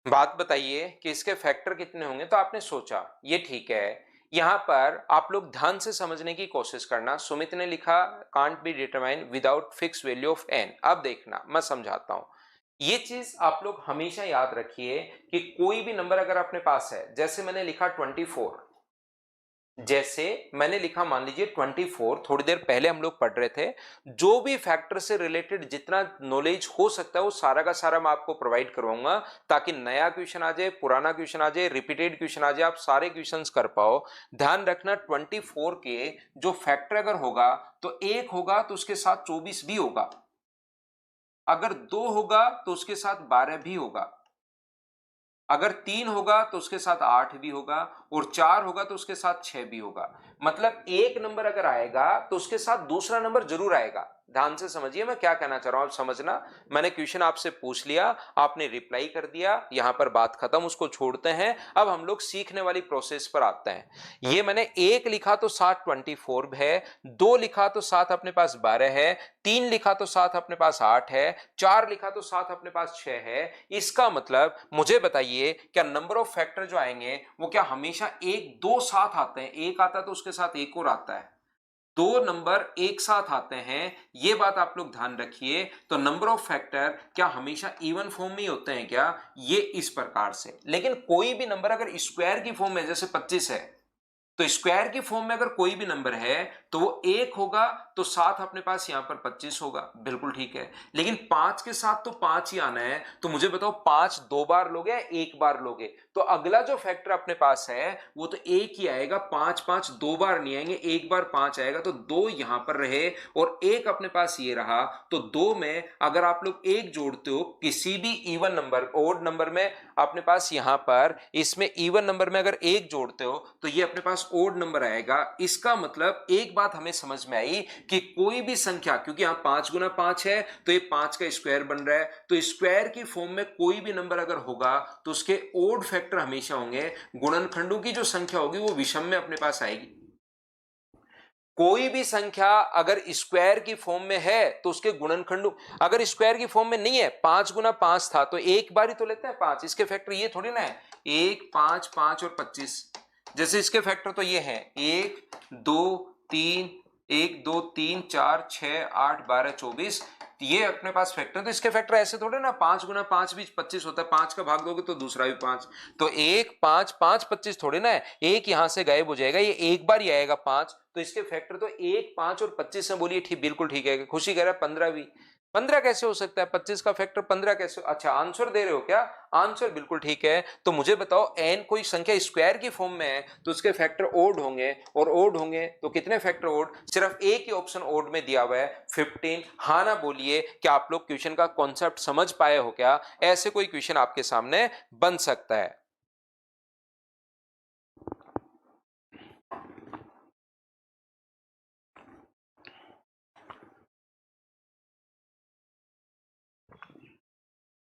बात बताइए कि इसके फैक्टर कितने होंगे। तो आपने सोचा, ये ठीक है। यहां पर आप लोग ध्यान से समझने की कोशिश करना। सुमित ने लिखा can't be determine without fix value of n. अब देखना, मैं समझाता हूं। ये चीज आप लोग हमेशा याद रखिए कि कोई भी नंबर अगर अपने पास है, जैसे मैंने लिखा 24, जैसे मैंने लिखा मान लीजिए 24, थोड़ी देर पहले हम लोग पढ़ रहे थे। जो भी फैक्टर से रिलेटेड जितना नॉलेज हो सकता है वो सारा का सारा मैं आपको प्रोवाइड करवाऊंगा, ताकि नया क्वेश्चन आ जाए, पुराना क्वेश्चन आ जाए, रिपीटेड क्वेश्चन आ जाए, आप सारे क्वेश्चंस कर पाओ। ध्यान रखना, 24 के जो फैक्टर अगर होगा तो एक होगा तो उसके साथ 24 भी होगा, अगर 2 होगा तो उसके साथ 12 भी होगा, अगर 3 होगा तो उसके साथ 8 भी होगा, और 4 होगा तो उसके साथ 6 भी होगा। मतलब एक नंबर अगर आएगा तो उसके साथ दूसरा नंबर जरूर आएगा। ध्यान से समझिए मैं क्या कहना चाह रहा हूं, आप समझना। मैंने क्वेश्चन आपसे पूछ लिया, आपने रिप्लाई कर दिया, यहां पर बात खत्म, उसको छोड़ते हैं। अब हम लोग सीखने वाली प्रोसेस पर आते हैं। ये मैंने एक लिखा तो साथ 24 है, 2 लिखा तो साथ अपने पास 12 है, 3 लिखा तो साथ अपने पास 8 है, 4 लिखा तो साथ अपने पास 6 है। इसका मतलब मुझे बताइए, क्या नंबर ऑफ फैक्टर जो आएंगे वो क्या हमेशा एक दो साथ आते हैं? एक आता है तो उसके साथ एक और आता है, दो नंबर एक साथ आते हैं, ये बात आप लोग ध्यान रखिए। तो नंबर ऑफ फैक्टर क्या हमेशा इवन फॉर्म में ही होते हैं क्या? ये इस प्रकार से। लेकिन कोई भी नंबर अगर स्क्वायर की फॉर्म में, जैसे 25 है, तो स्क्वायर की फॉर्म में अगर कोई भी नंबर है तो वो एक होगा तो साथ अपने पास यहां पर 25 होगा, बिल्कुल ठीक है। लेकिन 5 के साथ तो 5 ही आना है। तो मुझे बताओ, 5 2 बार लोगे या एक बार लोगे? तो तो अगला जो फैक्टर अपने पास है वो तो एक ही आएगा, 5 5 दो बार नहीं आएंगे, एक बार 5 आएगा, तो 2 यहां पर रहे और एक अपने पास ये रहा। तो 2 में अगर आप लोग एक जोड़ते हो किसी भी इवन नंबर, ओड नंबर में अपने पास यहां पर, इसमें इवन नंबर में अगर एक जोड़ते हो तो ये अपने पास ओड नंबर आएगा। इसका मतलब एक बात हमें समझ में आई कि कोई भी संख्या, क्योंकि यहां 5 गुना 5 है तो ये 5 का स्क्वायर बन रहा है, तो स्क्वायर की फॉर्म में कोई भी नंबर अगर होगा तो उसके ओड फैक्टर हमेशा होंगे, गुणनखंडों की जो संख्या होगी वो विषम में अपने पास आएगी। कोई भी संख्या अगर स्क्वायर की फॉर्म में है तो उसके गुणनखंड, अगर स्क्वायर की फॉर्म में नहीं है, 5 गुना 5 था तो एक बार ही तो लेते हैं 5, इसके फैक्टर ये थोड़ी ना है 1 5 5 और 25। जैसे इसके फैक्टर तो ये हैं 1 2 3, 1 2 3 4 6 8 12 24, ये अपने पास फैक्टर। तो इसके फैक्टर ऐसे थोड़े ना, 5 गुना 5 भी 25 होता है, 5 का भाग दोगे तो दूसरा भी 5, तो 1 5 5 25 थोड़े ना है, एक यहां से गायब हो जाएगा, ये एक बार ही आएगा 5, तो इसके फैक्टर तो 1 5 और 25 में बोलिए ठीक, बिल्कुल ठीक है। खुशी कह रहा है 15 भी, 15 कैसे हो सकता है, 25 का फैक्टर 15 कैसे? अच्छा आंसर दे रहे हो क्या? आंसर बिल्कुल ठीक है। तो मुझे बताओ एन कोई संख्या स्क्वायर की फॉर्म में है तो उसके फैक्टर ओड होंगे, और ओड होंगे तो कितने फैक्टर ओड? सिर्फ एक ही ऑप्शन ओड में दिया हुआ है 15। हाँ ना बोलिए कि आप लोग क्वेश्चन का कॉन्सेप्ट समझ पाए हो क्या? ऐसे कोई क्वेश्चन आपके सामने बन सकता है।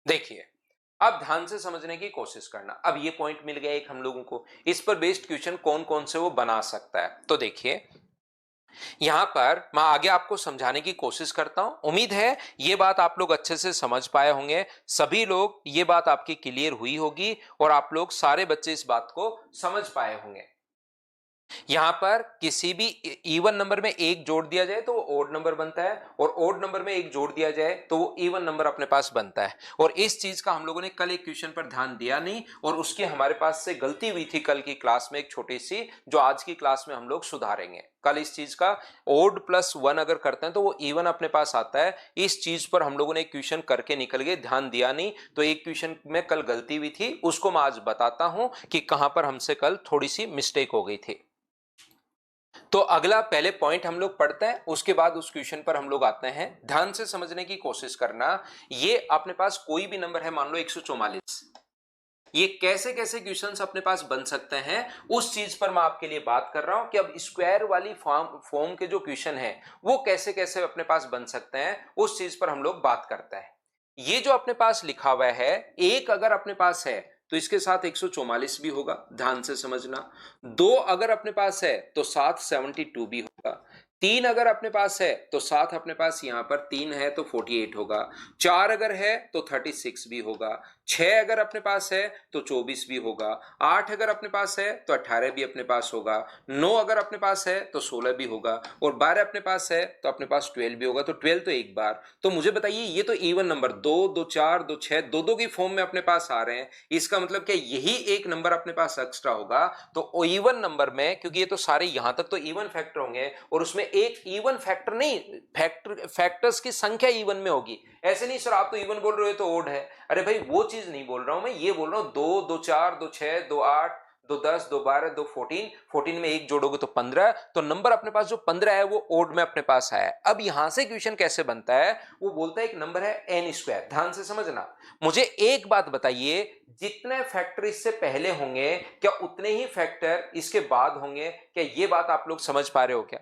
देखिए अब ध्यान से समझने की कोशिश करना। अब ये पॉइंट मिल गया एक हम लोगों को, इस पर बेस्ड क्वेश्चन कौन कौन से वो बना सकता है। तो देखिए यहां पर मैं आगे आपको समझाने की कोशिश करता हूं, उम्मीद है ये बात आप लोग अच्छे से समझ पाए होंगे, सभी लोग ये बात आपकी क्लियर हुई होगी और आप लोग सारे बच्चे इस बात को समझ पाए होंगे। यहां पर किसी भी इवन नंबर में एक जोड़ दिया जाए तो वो ओड नंबर बनता है, और ओड नंबर में एक जोड़ दिया जाए तो वो इवन नंबर अपने पास बनता है। और इस चीज का हम लोगों ने कल एक क्वेश्चन पर ध्यान दिया नहीं, और उसकी हमारे पास से गलती हुई थी कल की क्लास में एक छोटी सी, जो आज की क्लास में हम लोग सुधारेंगे। कल इस चीज का ओड प्लस 1 अगर करते हैं तो वो इवन अपने पास आता है, इस चीज पर हम लोगों ने क्वेश्चन करके निकल गए, ध्यान दिया नहीं, तो एक क्वेश्चन में कल गलती हुई थी, उसको मैं आज बताता हूं कि कहां पर हमसे कल थोड़ी सी मिस्टेक हो गई थी। तो अगला पहले पॉइंट हम लोग पढ़ते हैं, उसके बाद उस क्वेश्चन पर हम लोग आते हैं। ध्यान से समझने की कोशिश करना। ये अपने पास कोई भी नंबर है, मान लो 144, ये कैसे कैसे क्वेश्चंस अपने पास बन सकते हैं उस चीज पर मैं आपके लिए बात कर रहा हूं कि अब स्क्वायर वाली फॉर्म के जो क्वेश्चन है वो कैसे कैसे अपने पास बन सकते हैं, उस चीज पर हम लोग बात करते हैं। ये जो अपने पास लिखा हुआ है, एक अगर अपने पास है तो इसके साथ 144 भी होगा, ध्यान से समझना। दो अगर अपने पास है तो साथ 72 भी होगा। तीन अगर अपने पास है तो साथ अपने पास यहां पर 3 है तो 48 होगा। चार अगर है तो 36 भी होगा। छह अगर अपने पास है तो 24 भी होगा। आठ अगर अपने पास है तो 18 भी अपने पास होगा। नौ अगर अपने पास है तो 16 भी होगा, और 12 अपने पास है तो अपने पास 12 भी होगा। तो 12 तो एक बार। तो मुझे बताइए ये तो इवन नंबर, दो दो चार दो छह, दो दो की फॉर्म में अपने पास आ रहे हैं, इसका मतलब क्या यही एक नंबर अपने पास एक्स्ट्रा होगा। तो इवन नंबर में, क्योंकि ये तो सारे यहां तक तो इवन फैक्टर होंगे, और उसमें एक इवन फैक्टर नहीं, फैक्टर्स की संख्या इवन में होगी। ऐसे नहीं सर आप तो इवन बोल रहे हो तो ओड है, अरे भाई वो चीज नहीं बोल रहा हूं मैं, ये बोल रहा हूं 2 2 4 2 6 2 8 2 10 2 12 2 14, 14 में एक जोड़ोगे तो 15, तो नंबर अपने पास जो 15 है वो ओड में अपने पास आया है। अब यहां से क्वेश्चन कैसे बनता है, वो बोलता है एक नंबर है एन स्क्वायर। ध्यान से समझना, मुझे एक बात बताइए, जितने फैक्टर इससे पहले होंगे क्या उतने ही फैक्टर इसके बाद होंगे? क्या ये बात आप लोग समझ पा रहे हो क्या?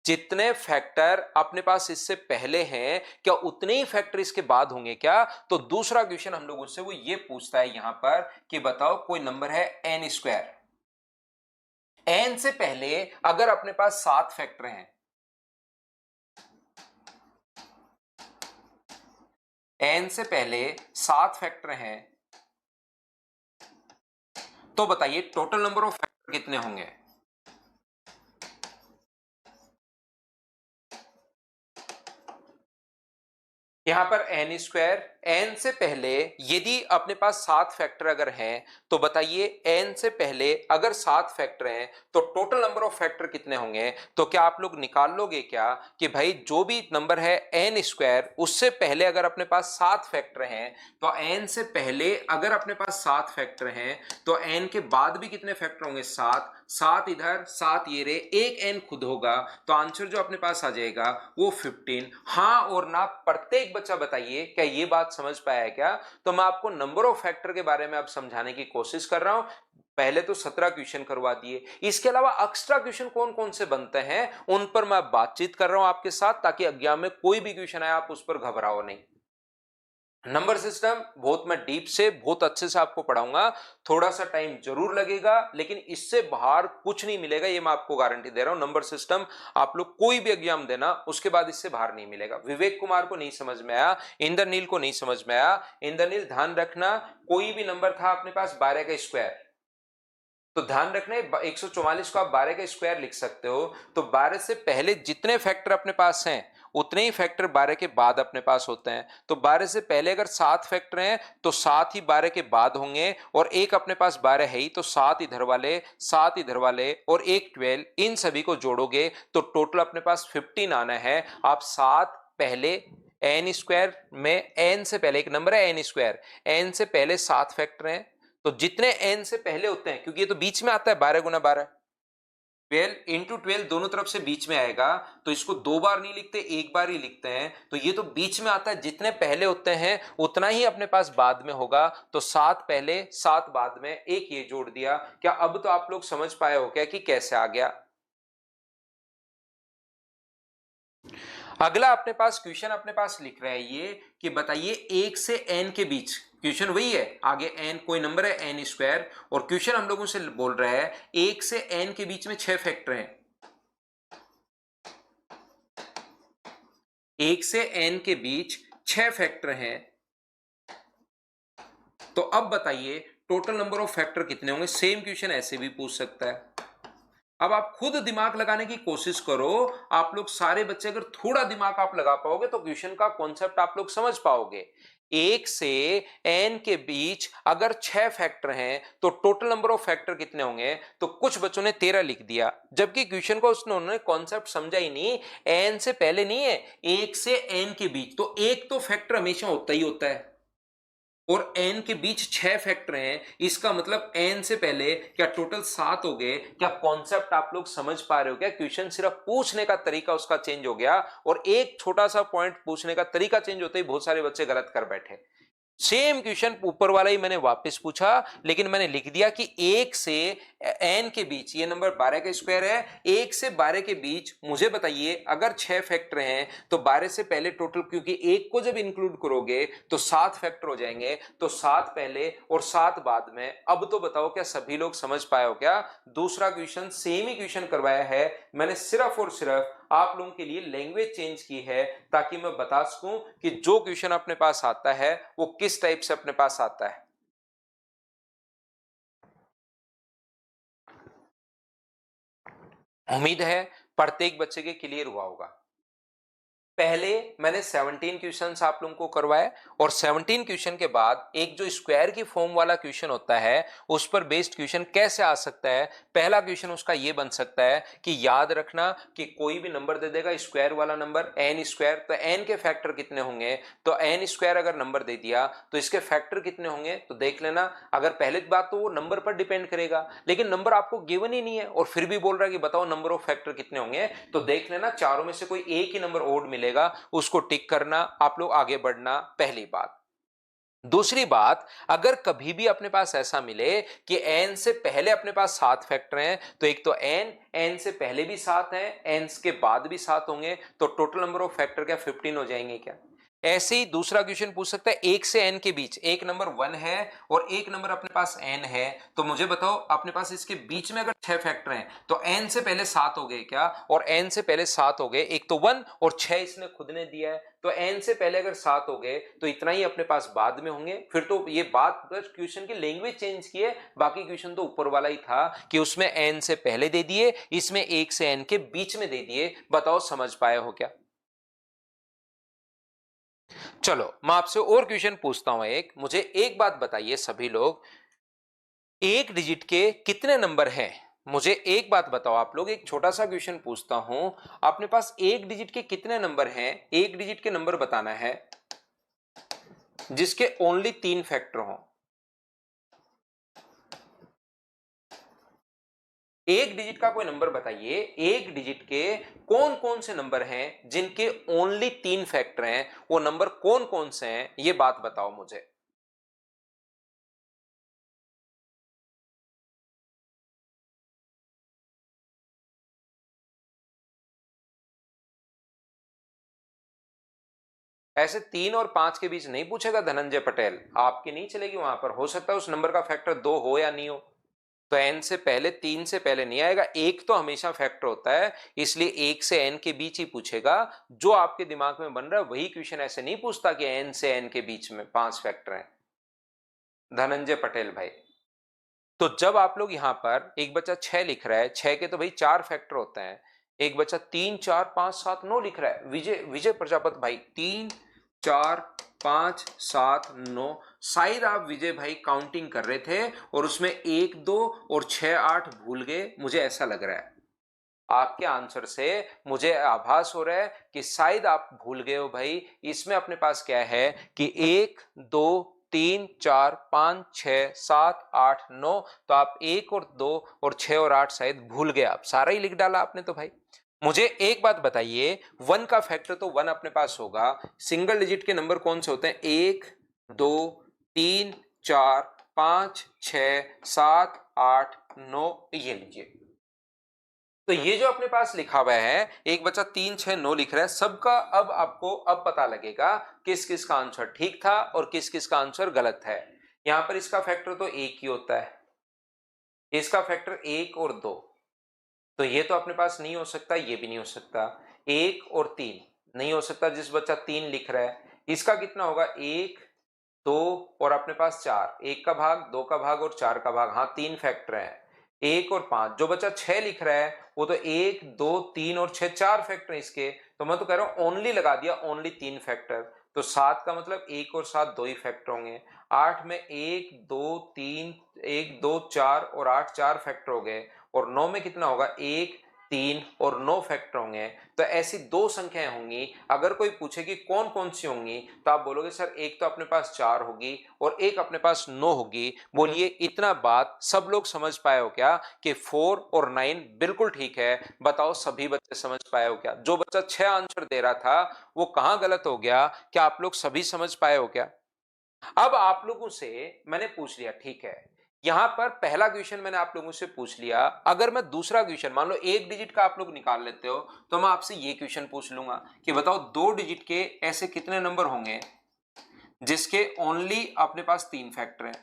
जितने फैक्टर अपने पास इससे पहले हैं क्या उतने ही फैक्टर इसके बाद होंगे क्या? तो दूसरा क्वेश्चन हम लोग उससे वो ये पूछता है यहां पर कि बताओ कोई नंबर है एन स्क्वायर, एन से पहले अगर अपने पास 7 फैक्टर हैं, एन से पहले 7 फैक्टर हैं, तो बताइए टोटल नंबर ऑफ फैक्टर कितने होंगे? यहां पर एन स्क्वायर, एन से पहले यदि अपने पास 7 फैक्टर अगर हैं तो बताइए एन से पहले अगर 7 फैक्टर हैं तो टोटल नंबर ऑफ फैक्टर कितने होंगे? तो क्या आप लोग निकाल लोगे क्या कि भाई जो भी नंबर है एन स्क्वायर उससे पहले अगर अपने पास 7 फैक्टर हैं तो एन से पहले अगर अपने पास 7 फैक्टर हैं तो एन के बाद भी कितने फैक्टर होंगे? 7, 7 इधर 7 ये रे, एक एन खुद होगा तो आंसर जो अपने पास आ जाएगा वो 15। हाँ और ना प्रत्येक बच्चा बताइए क्या ये बात समझ पाया है क्या? तो मैं आपको नंबर ऑफ फैक्टर के बारे में अब समझाने की कोशिश कर रहा हूं। पहले तो 17 क्वेश्चन करवा दिए, इसके अलावा एक्स्ट्रा क्वेश्चन कौन कौन से बनते हैं उन पर मैं बातचीत कर रहा हूं आपके साथ, ताकि एग्जाम में कोई भी क्वेश्चन आए आप उस पर घबराओ नहीं। नंबर सिस्टम बहुत मैं डीप से बहुत अच्छे से आपको पढ़ाऊंगा, थोड़ा सा टाइम जरूर लगेगा लेकिन इससे बाहर कुछ नहीं मिलेगा, ये मैं आपको गारंटी दे रहा हूं। नंबर सिस्टम आप लोग कोई भी एग्जाम देना उसके बाद इससे बाहर नहीं मिलेगा। विवेक कुमार को नहीं समझ में आया, इंद्रनील को नहीं समझ में आया। इंद्रनील ध्यान रखना, कोई भी नंबर था अपने पास 12 का स्क्वायर, तो ध्यान रखना 144 को आप 12 का स्क्वायर लिख सकते हो, तो 12 से पहले जितने फैक्टर अपने पास हैं उतने ही फैक्टर 12 के बाद अपने पास होते हैं। तो 12 से पहले अगर 7 फैक्टर हैं तो 7 ही 12 के बाद होंगे, और एक अपने पास 12 है ही तो 7 इधर वाले 7 इधर वाले और एक 12, इन सभी को जोड़ोगे तो टोटल अपने पास 15 आना है। आप 7 पहले एन स्क्वायर में एन से पहले एक नंबर है एन स्क्वायर, एन से पहले 7 फैक्टर हैं तो जितने एन से पहले होते हैं, क्योंकि ये तो बीच में आता है 12 गुना 12, 12 इंटू 12 दोनों तरफ से बीच में आएगा, तो इसको 2 बार नहीं लिखते, एक बार ही लिखते हैं, तो ये तो बीच में आता है, जितने पहले होते हैं उतना ही अपने पास बाद में होगा। तो 7 पहले 7 बाद में, एक ये जोड़ दिया। क्या अब तो आप लोग समझ पाए हो क्या कि कैसे आ गया? अगला अपने पास क्वेश्चन अपने पास लिख रहा है ये कि बताइए 1 से n के बीच, क्वेश्चन वही है, आगे n कोई नंबर है n स्क्वायर, और क्वेश्चन हम लोगों से बोल रहा है 1 से n के बीच में 6 फैक्टर हैं। 1 से n के बीच 6 फैक्टर हैं, तो अब बताइए टोटल नंबर ऑफ फैक्टर कितने होंगे? सेम क्वेश्चन ऐसे भी पूछ सकता है। अब आप खुद दिमाग लगाने की कोशिश करो, आप लोग सारे बच्चे अगर थोड़ा दिमाग आप लगा पाओगे तो क्वेश्चन का कॉन्सेप्ट आप लोग समझ पाओगे। 1 से n के बीच अगर 6 फैक्टर हैं तो टोटल नंबर ऑफ फैक्टर कितने होंगे? तो कुछ बच्चों ने 13 लिख दिया, जबकि क्वेश्चन को उन्होंने कॉन्सेप्ट समझा ही नहीं। n से पहले नहीं है, 1 से n के बीच, तो एक तो फैक्टर हमेशा होता ही होता है, और n के बीच 6 फैक्टर हैं, इसका मतलब n से पहले क्या टोटल 7 हो गए। क्या कॉन्सेप्ट आप लोग समझ पा रहे हो क्या? क्वेश्चन सिर्फ पूछने का तरीका उसका चेंज हो गया, और एक छोटा सा पॉइंट पूछने का तरीका चेंज होते ही बहुत सारे बच्चे गलत कर बैठे। सेम क्वेश्चन ऊपर वाला ही मैंने वापस पूछा, लेकिन मैंने लिख दिया कि 1 से n के बीच, ये नंबर 12 का स्क्वायर है, 1 से 12 के बीच मुझे बताइए अगर 6 फैक्टर हैं तो 12 से पहले टोटल, क्योंकि 1 को जब इंक्लूड करोगे तो 7 फैक्टर हो जाएंगे, तो 7 पहले और 7 बाद में। अब तो बताओ क्या सभी लोग समझ पाए हो क्या? दूसरा क्वेश्चन सेम ही क्वेश्चन करवाया है, मैंने सिर्फ और सिर्फ आप लोगों के लिए लैंग्वेज चेंज की है ताकि मैं बता सकूं कि जो क्वेश्चन अपने पास आता है वो किस टाइप से अपने पास आता है। उम्मीद है प्रत्येक बच्चे के क्लियर हुआ होगा। पहले मैंने 17 क्वेश्चंस आप लोगों को करवाए, और 17 क्वेश्चन के बाद एक जो स्क्वायर की फॉर्म वाला क्वेश्चन होता है उस पर बेस्ड क्वेश्चन कैसे आ सकता है। पहला क्वेश्चन उसका ये बन सकता है कि याद रखना कि कोई भी नंबर दे देगा स्क्वायर वाला नंबर n स्क्वायर, तो n के फैक्टर कितने होंगे? तो n स्क्वायर अगर नंबर दे दिया तो इसके फैक्टर कितने होंगे? तो देख लेना, अगर पहले बात तो वो नंबर पर डिपेंड करेगा, लेकिन नंबर आपको गिवन ही नहीं है और फिर भी बोल रहा है कि बताओ नंबर ऑफ फैक्टर कितने होंगे, तो देख लेना चारों में से कोई एक ही नंबर ओड मिलेगा, उसको टिक करना, आप लोग आगे बढ़ना। पहली बात। दूसरी बात, अगर कभी भी अपने पास ऐसा मिले कि n से पहले अपने पास 7 फैक्टर हैं, तो एक तो n से पहले भी 7 हैं, n के बाद भी 7 होंगे, तो टोटल नंबर ऑफ फैक्टर क्या 15 हो जाएंगे क्या? ऐसे ही दूसरा क्वेश्चन पूछ सकता है 1 से n के बीच एक नंबर 1 है और एक नंबर अपने पास n है, तो मुझे बताओ अपने पास इसके बीच में अगर 6 फैक्टर हैं तो n से पहले 7 हो गए क्या? और n से पहले 7 हो गए, एक तो 1 और 6 इसने खुद ने दिया है, तो n से पहले अगर 7 हो गए तो इतना ही अपने पास बाद में होंगे। फिर तो ये बात बस क्वेश्चन की लैंग्वेज चेंज की है, बाकी क्वेश्चन तो ऊपर वाला ही था कि उसमें n से पहले दे दिए, इसमें 1 से n के बीच में दे दिए। बताओ समझ पाए हो क्या? चलो मैं आपसे और क्वेश्चन पूछता हूं। एक मुझे एक बात बताइए सभी लोग, एक डिजिट के कितने नंबर हैं? मुझे एक बात बताओ आप लोग, एक छोटा सा क्वेश्चन पूछता हूं, अपने पास एक डिजिट के कितने नंबर हैं? एक डिजिट के नंबर बताना है जिसके ओनली 3 फैक्टर हों। एक डिजिट का कोई नंबर बताइए, एक डिजिट के कौन कौन से नंबर हैं जिनके ओनली 3 फैक्टर हैं, वो नंबर कौन कौन से हैं, ये बात बताओ मुझे। ऐसे 3 और 5 के बीच नहीं पूछेगा धनंजय पटेल, आपकी नहीं चलेगी वहां पर। हो सकता है उस नंबर का फैक्टर 2 हो या नहीं हो, तो n से पहले 3 से पहले नहीं आएगा। एक तो हमेशा फैक्टर होता है, इसलिए 1 से n के बीच ही पूछेगा। जो आपके दिमाग में बन रहा है वही क्वेश्चन, ऐसे नहीं पूछता कि n से n के बीच में 5 फैक्टर हैं धनंजय पटेल भाई। तो जब आप लोग यहां पर, एक बच्चा 6 लिख रहा है, 6 के तो भाई 4 फैक्टर होते हैं। एक बच्चा 3 4 5 7 9 लिख रहा है, विजय विजय प्रजापति भाई 3 4 5 7 9। शायद आप विजय भाई काउंटिंग कर रहे थे और उसमें 1 2 और 6 8 भूल गए, मुझे ऐसा लग रहा है। आपके आंसर से मुझे आभास हो रहा है कि शायद आप भूल गए हो भाई। इसमें अपने पास क्या है कि 1 2 3 4 5 6 7 8 9, तो आप 1 और 2 और 6 और 8 शायद भूल गए, आप सारा ही लिख डाला आपने तो भाई। मुझे एक बात बताइए, 1 का फैक्टर तो 1 अपने पास होगा। सिंगल डिजिट के नंबर कौन से होते हैं? 1 2 3 4 5 6 7 8 9, ये लीजिए। तो ये जो अपने पास लिखा हुआ है, एक बच्चा 3 6 9 लिख रहा है, सबका अब आपको अब पता लगेगा किस किस का आंसर ठीक था और किस किस का आंसर गलत है। यहां पर इसका फैक्टर तो 1 ही होता है, इसका फैक्टर 1 और 2, तो ये तो अपने पास नहीं हो सकता, ये भी नहीं हो सकता। 1 और 3 नहीं हो सकता, जिस बच्चा 3 लिख रहा है। इसका कितना होगा? 1 2 और अपने पास 4, 1 का भाग 2 का भाग और 4 का भाग, हाँ 3 फैक्टर है। 1 और 5, जो बच्चा 6 लिख रहा है वो तो 1 2 3 और 6 4 फैक्टर इसके, तो मैं तो कह रहा हूं ओनली लगा दिया, ओनली 3 फैक्टर। तो 7 का मतलब 1 और 7 दो ही फैक्टर होंगे। 8 में 1 2 3 1 2 4 और 8 4 फैक्टर हो गए। और 9 में कितना होगा? 1 3 और 9 फैक्टर होंगे। तो ऐसी दो संख्याएं होंगी, अगर कोई पूछे कि कौन कौन सी होंगी, तो आप बोलोगे सर एक तो अपने पास 4 होगी और एक अपने पास 9 होगी। बोलिए इतना बात सब लोग समझ पाए हो क्या कि 4 और 9 बिल्कुल ठीक है? बताओ सभी बच्चे समझ पाए हो क्या? जो बच्चा 6 आंसर दे रहा था वो कहां गलत हो गया? क्या आप लोग सभी समझ पाए हो क्या? अब आप लोगों से मैंने पूछ लिया, ठीक है, यहां पर पहला क्वेश्चन मैंने आप लोगों से पूछ लिया। अगर मैं दूसरा क्वेश्चन, मान लो एक डिजिट का आप लोग निकाल लेते हो, तो मैं आपसे ये क्वेश्चन पूछ लूंगा कि बताओ 2 डिजिट के ऐसे कितने नंबर होंगे जिसके ओनली अपने पास 3 फैक्टर हैं।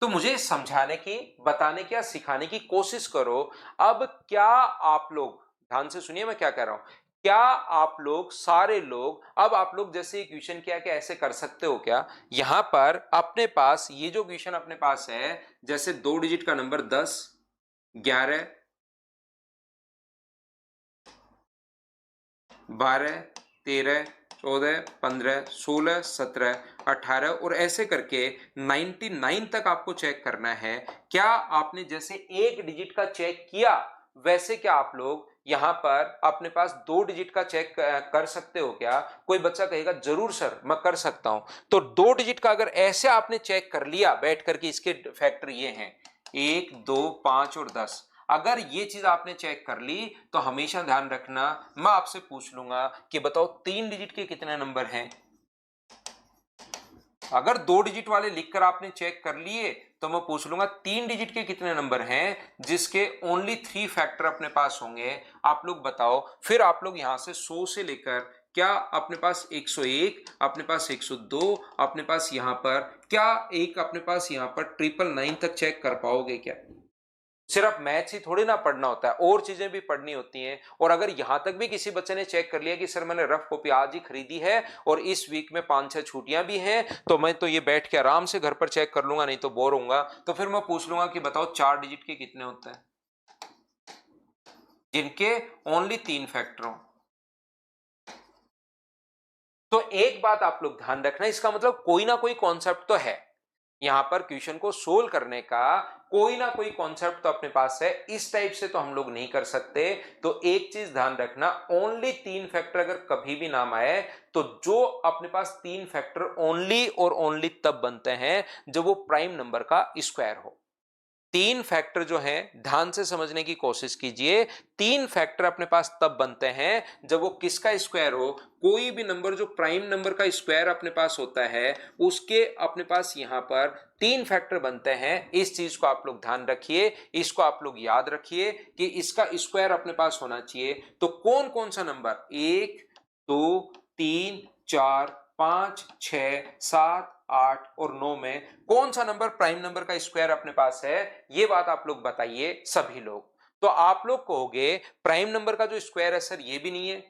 तो मुझे समझाने की, बताने की या सिखाने की कोशिश करो। अब क्या आप लोग ध्यान से सुनिए मैं क्या कह रहा हूं, क्या आप लोग सारे लोग, अब आप लोग जैसे क्वेश्चन किया कि ऐसे कर सकते हो क्या? यहां पर अपने पास ये जो क्वेश्चन अपने पास है, जैसे 2 डिजिट का नंबर 10 11 12 13 14 15 16 17 18 और ऐसे करके 99 तक आपको चेक करना है। क्या आपने जैसे एक डिजिट का चेक किया, वैसे क्या आप लोग यहां पर अपने पास 2 डिजिट का चेक कर सकते हो क्या? कोई बच्चा कहेगा जरूर सर मैं कर सकता हूं। तो 2 डिजिट का अगर ऐसे आपने चेक कर लिया बैठ करके, इसके फैक्टर ये हैं 1 2 5 और 10, अगर ये चीज आपने चेक कर ली तो हमेशा ध्यान रखना, मैं आपसे पूछ लूंगा कि बताओ 3 डिजिट के कितने नंबर हैं। अगर 2 डिजिट वाले लिखकर आपने चेक कर लिए तो मैं पूछ लूंगा 3 डिजिट के कितने नंबर हैं जिसके ओनली 3 फैक्टर अपने पास होंगे। आप लोग बताओ। फिर आप लोग यहां से 100 से लेकर, क्या अपने पास 101, अपने पास 102, अपने पास यहां पर क्या एक अपने पास यहां पर 999 तक चेक कर पाओगे क्या? सिर्फ मैथ्स ही थोड़ी ना पढ़ना होता है, और चीजें भी पढ़नी होती हैं। और अगर यहां तक भी किसी बच्चे ने चेक कर लिया कि सर मैंने रफ कॉपी आज ही खरीदी है और इस वीक में 5-6 छुट्टियां भी हैं, तो मैं तो ये बैठ के आराम से घर पर चेक कर लूंगा, नहीं तो बोर होऊंगा, तो फिर मैं पूछ लूंगा कि बताओ 4 डिजिट के कितने होते हैं जिनके ओनली 3 फैक्टर हो। तो एक बात आप लोग ध्यान रखना, इसका मतलब कोई ना कोई कॉन्सेप्ट तो है यहां पर, क्वेश्चन को सोल्व करने का कोई ना कोई कॉन्सेप्ट तो अपने पास है, इस टाइप से तो हम लोग नहीं कर सकते। तो एक चीज ध्यान रखना, ओनली तीन फैक्टर अगर कभी भी नाम आए तो जो अपने पास तीन फैक्टर ओनली और ओनली तब बनते हैं जब वो प्राइम नंबर का स्क्वायर हो। तीन फैक्टर जो हैं ध्यान से समझने की कोशिश कीजिए, तीन फैक्टर अपने पास तब बनते हैं जब वो किसका स्क्वायर हो, कोई भी नंबर जो प्राइम नंबर का स्क्वायर अपने पास होता है उसके अपने पास यहां पर तीन फैक्टर बनते हैं। इस चीज को आप लोग ध्यान रखिए, इसको आप लोग याद रखिए कि इसका स्क्वायर अपने पास होना चाहिए। तो कौन कौन सा नंबर, 1 2 3 4 5 6 7 8 और 9 में कौन सा नंबर प्राइम नंबर का स्क्वायर अपने पास है, ये बात आप लोग बताइए सभी लोग। तो आप लोग कहोगे प्राइम नंबर का जो स्क्वायर है सर ये भी नहीं है,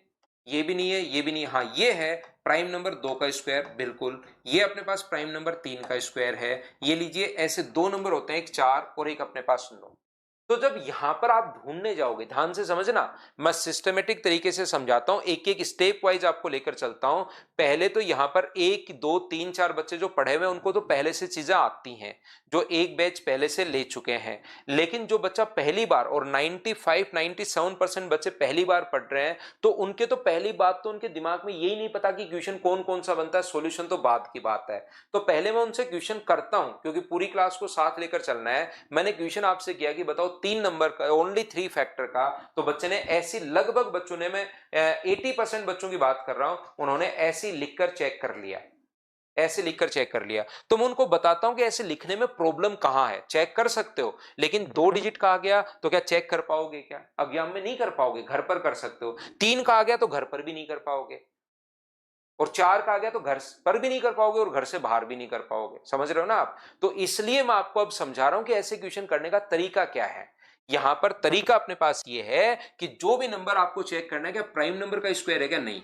ये भी नहीं है, ये भी नहीं है, हाँ ये है प्राइम नंबर 2 का स्क्वायर, बिल्कुल। ये अपने पास प्राइम नंबर 3 का स्क्वायर है, ये लीजिए। ऐसे दो नंबर होते हैं, एक 4 और एक अपने पास 9। तो जब यहां पर आप ढूंढने जाओगे, ध्यान से समझना, मैं सिस्टमेटिक तरीके से समझाता हूं, एक एक स्टेप वाइज आपको लेकर चलता हूं। पहले तो यहां पर 1 2 3 4 बच्चे जो पढ़े हुए उनको तो पहले से चीजें आती हैं, जो एक बैच पहले से ले चुके हैं। लेकिन जो बच्चा पहली बार, और 95-97% बच्चे पहली बार पढ़ रहे हैं, तो उनके तो पहली बात तो उनके दिमाग में यही नहीं पता कि क्वेश्चन कौन कौन सा बनता है, सॉल्यूशन तो बाद की बात है। तो पहले मैं उनसे क्वेश्चन करता हूं, क्योंकि पूरी क्लास को साथ लेकर चलना है। मैंने क्वेश्चन आपसे किया कि बताओ तीन नंबर का ओनली थ्री फैक्टर का, तो बच्चे ने ऐसी, लगभग बच्चों ने, मैं 80% बच्चों की बात कर रहा हूं, उन्होंने ऐसे लिखकर चेक कर लिया, ऐसे लिखकर चेक कर लिया। तो मैं उनको बताता हूं कि ऐसे लिखने में प्रॉब्लम कहां है, चेक कर सकते हो, लेकिन 2 डिजिट का आ गया तो क्या चेक कर पाओगे, क्या एग्जाम में नहीं कर पाओगे, घर पर कर सकते हो। 3 का आ गया तो घर पर भी नहीं कर पाओगे, और 4 का आ गया तो घर पर भी नहीं कर पाओगे और घर से बाहर भी नहीं कर पाओगे, समझ रहे हो ना आप। तो इसलिए मैं आपको अब समझा रहा हूं कि ऐसे क्वेश्चन करने का तरीका क्या है। यहां पर तरीका अपने पास ये है कि जो भी नंबर आपको चेक करना है, क्या प्राइम नंबर का स्क्वायर है क्या, नहीं,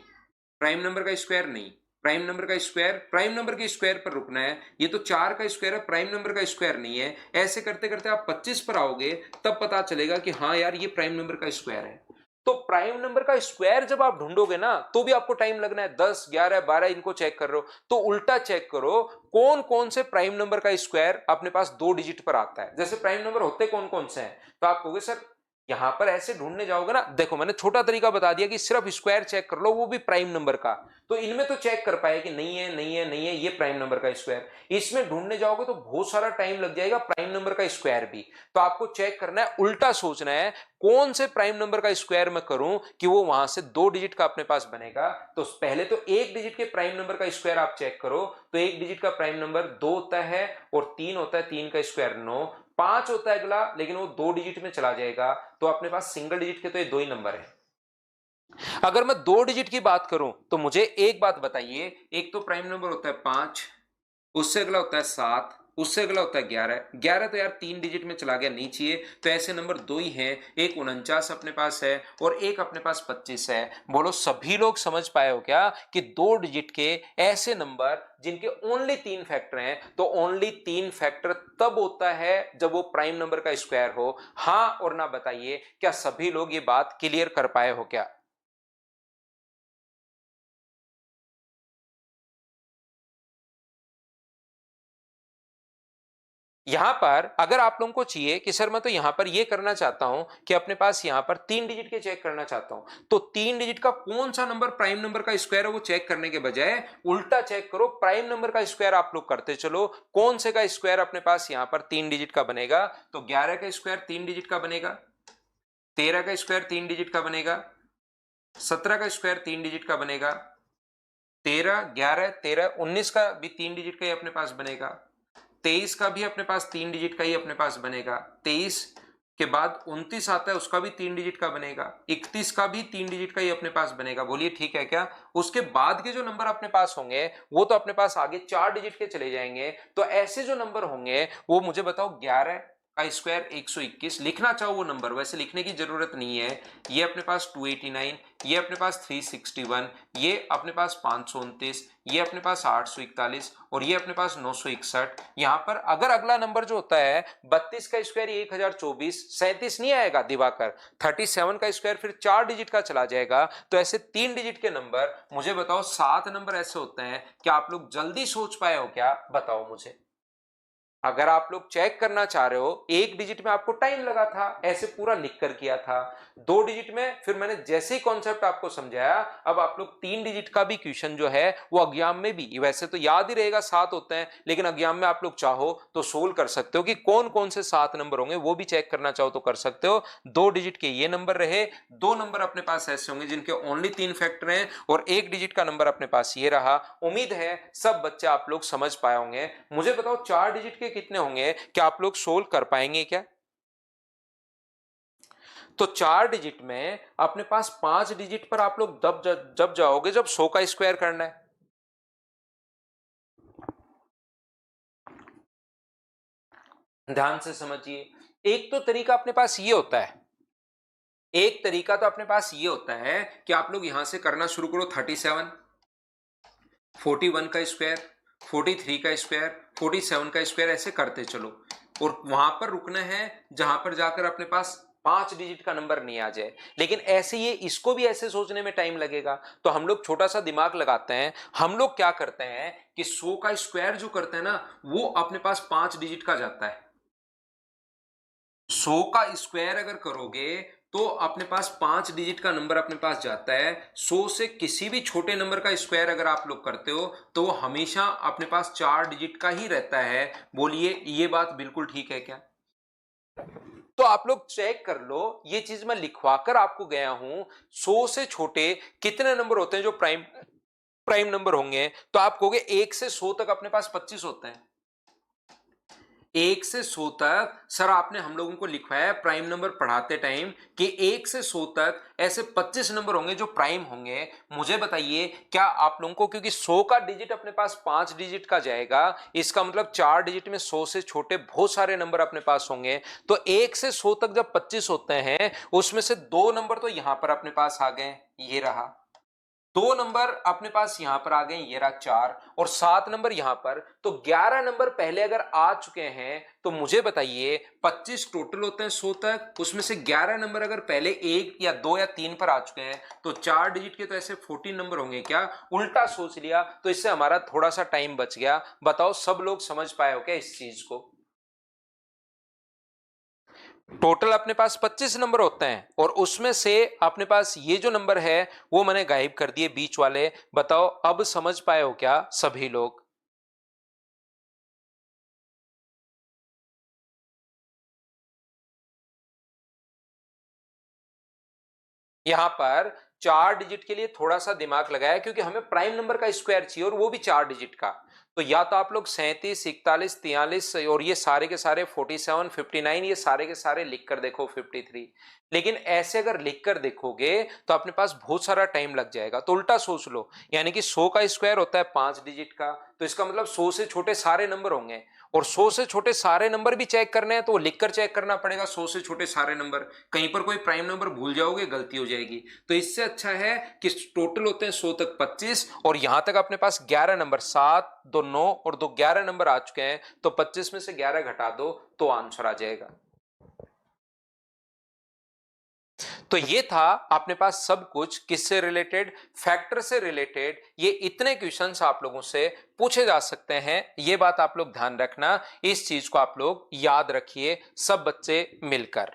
प्राइम नंबर का स्क्वायर नहीं, प्राइम नंबर का स्क्वायर, प्राइम नंबर के स्क्वायर पर रुकना है। ये तो 4 का स्क्वायर है, प्राइम नंबर का स्क्वायर नहीं है। ऐसे करते करते आप 25 पर आओगे, तब पता चलेगा कि हाँ यार ये प्राइम नंबर का स्क्वायर है। तो प्राइम नंबर का स्क्वायर जब आप ढूंढोगे ना, तो भी आपको टाइम लगना है, 10 11 12 इनको चेक कर रहे हो, तो उल्टा चेक करो कौन कौन से प्राइम नंबर का स्क्वायर अपने पास 2 डिजिट पर आता है। जैसे प्राइम नंबर होते कौन कौन से हैं, तो आप कहोगे सर यहां पर ऐसे ढूंढने जाओगे ना, देखो मैंने छोटा तरीका बता दिया कि सिर्फ स्क्वायर चेक कर लो, वो भी प्राइम नंबर का, तो इनमें तो चेक कर पाए कि नहीं है नहीं है नहीं है, ये प्राइम नंबर का स्क्वायर। इसमें ढूंढने जाओगे तो बहुत सारा टाइम लग जाएगा, प्राइम नंबर का स्क्वायर भी। तो आपको चेक करना है, उल्टा सोचना है, कौन से प्राइम नंबर का स्क्वायर मैं करूं कि वो वहां से 2 डिजिट का अपने पास बनेगा। तो पहले तो 1 डिजिट के प्राइम नंबर का स्क्वायर आप चेक करो, तो 1 डिजिट का प्राइम नंबर 2 होता है और 3 होता है, 3 का स्क्वायर 9, 5 होता है अगला, लेकिन वो 2 डिजिट में चला जाएगा, तो अपने पास सिंगल डिजिट के तो ये 2 ही नंबर है। अगर मैं 2 डिजिट की बात करूं तो मुझे एक बात बताइए, एक तो प्राइम नंबर होता है 5, उससे अगला होता है 7, उससे अगला होता है 11, 11 तो यार 3 डिजिट में चला गया, नहीं चाहिए, तो ऐसे नंबर 2 ही हैं। एक 49 अपने पास है और एक अपने पास 25 है। बोलो सभी लोग समझ पाए हो क्या कि 2 डिजिट के ऐसे नंबर जिनके ओनली 3 फैक्टर हैं, तो ओनली 3 फैक्टर तब होता है जब वो प्राइम नंबर का स्क्वायर हो। हाँ और ना बताइए, क्या सभी लोग ये बात क्लियर कर पाए हो क्या। यहां पर अगर आप लोगों को चाहिए कि सर मैं तो यहां पर ये करना चाहता हूं कि अपने पास यहां पर 3 डिजिट के चेक करना चाहता हूं, तो 3 डिजिट का कौन सा नंबर प्राइम नंबर का स्क्वायर है वो चेक करने के बजाय उल्टा चेक करो, प्राइम नंबर का स्क्वायर आप लोग करते चलो। कौन से का स्क्वायर अपने पास यहां पर 3 डिजिट का बनेगा, तो 11 का स्क्वायर 3 डिजिट का बनेगा, 13 का स्क्वायर 3 डिजिट का बनेगा, 17 का स्क्वायर 3 डिजिट का बनेगा, 13 11 13 19 का भी 3 डिजिट का ही अपने पास बनेगा, 23 का भी अपने पास 3 डिजिट का ही अपने पास बनेगा, 23 के बाद 29 आता है उसका भी 3 डिजिट का बनेगा, 31 का भी 3 डिजिट का ही अपने पास बनेगा। बोलिए ठीक है क्या। उसके बाद के जो नंबर अपने पास होंगे वो तो अपने पास आगे 4 डिजिट के चले जाएंगे। तो ऐसे जो नंबर होंगे वो मुझे बताओ 11 का स्क्वायर 121, लिखना चाहो वो नंबर, वैसे लिखने की जरूरत नहीं है। ये अपने पास 289, ये अपने पास 361, ये अपने पास 529, ये अपने पास 841 और ये अपने पास 961। यहां पर अगर अगला नंबर जो होता है 32 का स्क्वायर 1024, 37 नहीं आएगा दिवाकर, 37 का स्क्वायर फिर 4 डिजिट का चला जाएगा। तो ऐसे 3 डिजिट के नंबर, मुझे बताओ 7 नंबर ऐसे होते हैं। क्या आप लोग जल्दी सोच पाए हो क्या, बताओ मुझे। अगर आप लोग चेक करना चाह रहे हो, एक डिजिट में आपको टाइम लगा था, ऐसे पूरा लिख कर किया था। 2 डिजिट में फिर मैंने जैसे ही कॉन्सेप्ट आपको समझाया, अब आप लोग 3 डिजिट का भी क्वेश्चन जो है वो एग्जाम में भी, वैसे तो याद ही रहेगा 7 होते हैं, लेकिन एग्जाम में आप लोग चाहो तो सोल्व कर सकते हो कि कौन कौन से 7 नंबर होंगे, वो भी चेक करना चाहो तो कर सकते हो। 2 डिजिट के ये नंबर रहे, 2 नंबर अपने पास ऐसे होंगे जिनके ओनली 3 फैक्टर हैं, और 1 डिजिट का नंबर अपने पास ये रहा। उम्मीद है सब बच्चे आप लोग समझ पाए होंगे। मुझे बताओ 4 डिजिट के कितने होंगे, क्या आप लोग सोल्व कर पाएंगे क्या? तो 4 डिजिट में अपने पास 5 डिजिट पर आप लोग जब जाओगे जब 100 का स्क्वायर करना है। ध्यान से समझिए, एक तो तरीका अपने पास ये होता है, एक तरीका तो अपने पास ये होता है कि आप लोग यहां से करना शुरू करो 37, 41 का स्क्वायर, 43 का स्क्वायर, 47 का स्क्वायर, ऐसे करते चलो, और वहां पर रुकना है जहां पर जाकर अपने पास 5 डिजिट का नंबर नहीं आ जाए। लेकिन ऐसे ये इसको भी ऐसे सोचने में टाइम लगेगा, तो हम लोग छोटा सा दिमाग लगाते हैं। हम लोग क्या करते हैं कि 100 का स्क्वायर जो करते हैं ना, वो अपने पास 5 डिजिट का जाता है। 100 का स्क्वायर अगर करोगे तो अपने पास 5 डिजिट का नंबर अपने पास जाता है। 100 से किसी भी छोटे नंबर का स्क्वायर अगर आप लोग करते हो तो वो हमेशा अपने पास 4 डिजिट का ही रहता है। बोलिए ये बात बिल्कुल ठीक है क्या? तो आप लोग चेक कर लो, ये चीज मैं लिखवा कर आपको गया हूं। 100 से छोटे कितने नंबर होते हैं जो प्राइम प्राइम नंबर होंगे? तो आप कहोगे 1 से 100 तक अपने पास 25 होते हैं। 1 से 100 तक सर आपने हम लोगों को लिखवाया प्राइम नंबर पढ़ाते टाइम कि 1 से 100 तक ऐसे 25 नंबर होंगे जो प्राइम होंगे। मुझे बताइए क्या आप लोगों को, क्योंकि 100 का डिजिट अपने पास 5 डिजिट का जाएगा, इसका मतलब 4 डिजिट में 100 से छोटे बहुत सारे नंबर अपने पास होंगे। तो 1 से 100 तक जब 25 होते हैं, उसमें से 2 नंबर तो यहां पर अपने पास आ गए, ये रहा 2 नंबर अपने पास यहां पर आ गए, ये रहा 4, और 7 नंबर यहां पर। तो 11 नंबर पहले अगर आ चुके हैं तो मुझे बताइए 25 टोटल होते हैं 100 तक, उसमें से 11 नंबर अगर पहले 1 या 2 या 3 पर आ चुके हैं तो 4 डिजिट के तो ऐसे 14 नंबर होंगे क्या? उल्टा सोच लिया तो इससे हमारा थोड़ा सा टाइम बच गया। बताओ सब लोग समझ पाए हो क्या इस चीज को? टोटल अपने पास 25 नंबर होते हैं, और उसमें से अपने पास ये जो नंबर है वो मैंने गायब कर दिए बीच वाले। बताओ अब समझ पाए हो क्या सभी लोग? यहां पर 4 डिजिट के लिए थोड़ा सा दिमाग लगाया, क्योंकि हमें प्राइम नंबर का स्क्वायर चाहिए और वो भी 4 डिजिट का। तो या तो आप लोग 37, 41, 43 और ये सारे के सारे 47, 59, ये सारे के सारे लिख कर देखो 53। लेकिन ऐसे अगर लिख कर देखोगे तो अपने पास बहुत सारा टाइम लग जाएगा। तो उल्टा सोच लो, यानी कि 100 का स्क्वायर होता है 5 डिजिट का, तो इसका मतलब 100 से छोटे सारे नंबर होंगे, और 100 से छोटे सारे नंबर भी चेक करने हैं तो वो लिखकर चेक करना पड़ेगा। 100 से छोटे सारे नंबर, कहीं पर कोई प्राइम नंबर भूल जाओगे गलती हो जाएगी। तो इससे अच्छा है कि टोटल होते हैं 100 तक 25, और यहां तक अपने पास 11 नंबर, 7 2 9 और 2 11 नंबर आ चुके हैं। तो 25 में से 11 घटा दो तो आंसर आ जाएगा। तो ये था अपने पास सब कुछ किससे रिलेटेड, फैक्टर से रिलेटेड। ये इतने क्वेश्चंस आप लोगों से पूछे जा सकते हैं, ये बात आप लोग ध्यान रखना, इस चीज को आप लोग याद रखिए सब बच्चे मिलकर।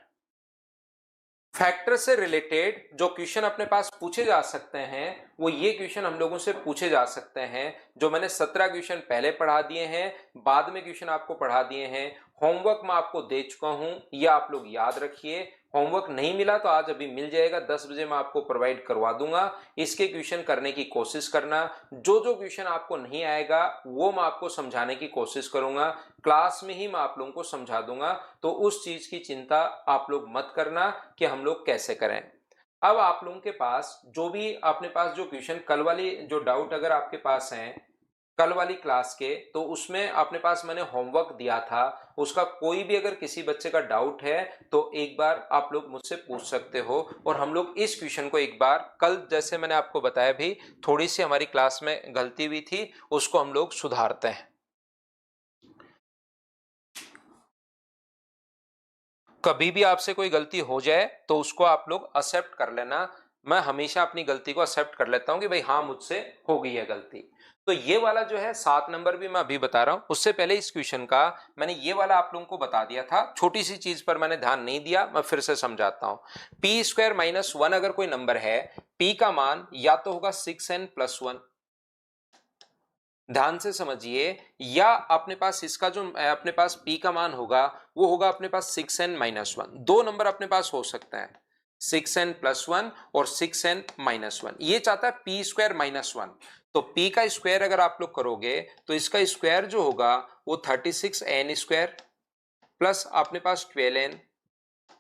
फैक्टर से रिलेटेड जो क्वेश्चन अपने पास पूछे जा सकते हैं वो ये क्वेश्चन हम लोगों से पूछे जा सकते हैं, जो मैंने 17 क्वेश्चन पहले पढ़ा दिए हैं, बाद में क्वेश्चन आपको पढ़ा दिए हैं, होमवर्क मैं आपको दे चुका हूं, ये आप लोग याद रखिए। होमवर्क नहीं मिला तो आज अभी मिल जाएगा, 10 बजे मैं आपको प्रोवाइड करवा दूंगा। इसके क्वेश्चन करने की कोशिश करना, जो जो क्वेश्चन आपको नहीं आएगा वो मैं आपको समझाने की कोशिश करूंगा, क्लास में ही मैं आप लोगों को समझा दूंगा। तो उस चीज की चिंता आप लोग मत करना कि हम लोग कैसे करें। अब आप लोगों के पास जो भी अपने पास जो क्वेश्चन कल वाली जो डाउट अगर आपके पास है, कल वाली क्लास के, तो उसमें अपने पास मैंने होमवर्क दिया था, उसका कोई भी अगर किसी बच्चे का डाउट है तो एक बार आप लोग मुझसे पूछ सकते हो, और हम लोग इस क्वेश्चन को एक बार कल जैसे मैंने आपको बताया भी थोड़ी सी हमारी क्लास में गलती हुई थी, उसको हम लोग सुधारते हैं। कभी भी आपसे कोई गलती हो जाए तो उसको आप लोग एक्सेप्ट कर लेना। मैं हमेशा अपनी गलती को एक्सेप्ट कर लेता हूं कि भाई हाँ मुझसे हो गई है गलती। तो ये वाला जो है 7 नंबर भी मैं अभी बता रहा हूं, उससे पहले इस क्वेश्चन का मैंने ये वाला आप लोगों को बता दिया था, छोटी सी चीज पर मैंने ध्यान नहीं दिया, मैं फिर से समझाता हूं। पी स्क्वायर माइनस 1 अगर कोई नंबर है, पी का मान या तो होगा 6n+1, ध्यान से समझिए, या अपने पास इसका जो अपने पास p का मान होगा वो होगा अपने पास 6n-1। दो नंबर अपने पास हो सकते हैं, 6n+1 और 6n-1। ये चाहता है p स्क्वायर -1, तो p का स्क्वायर अगर आप लोग करोगे तो इसका स्क्वायर जो होगा वो 36n स्क्वायर प्लस अपने पास 12n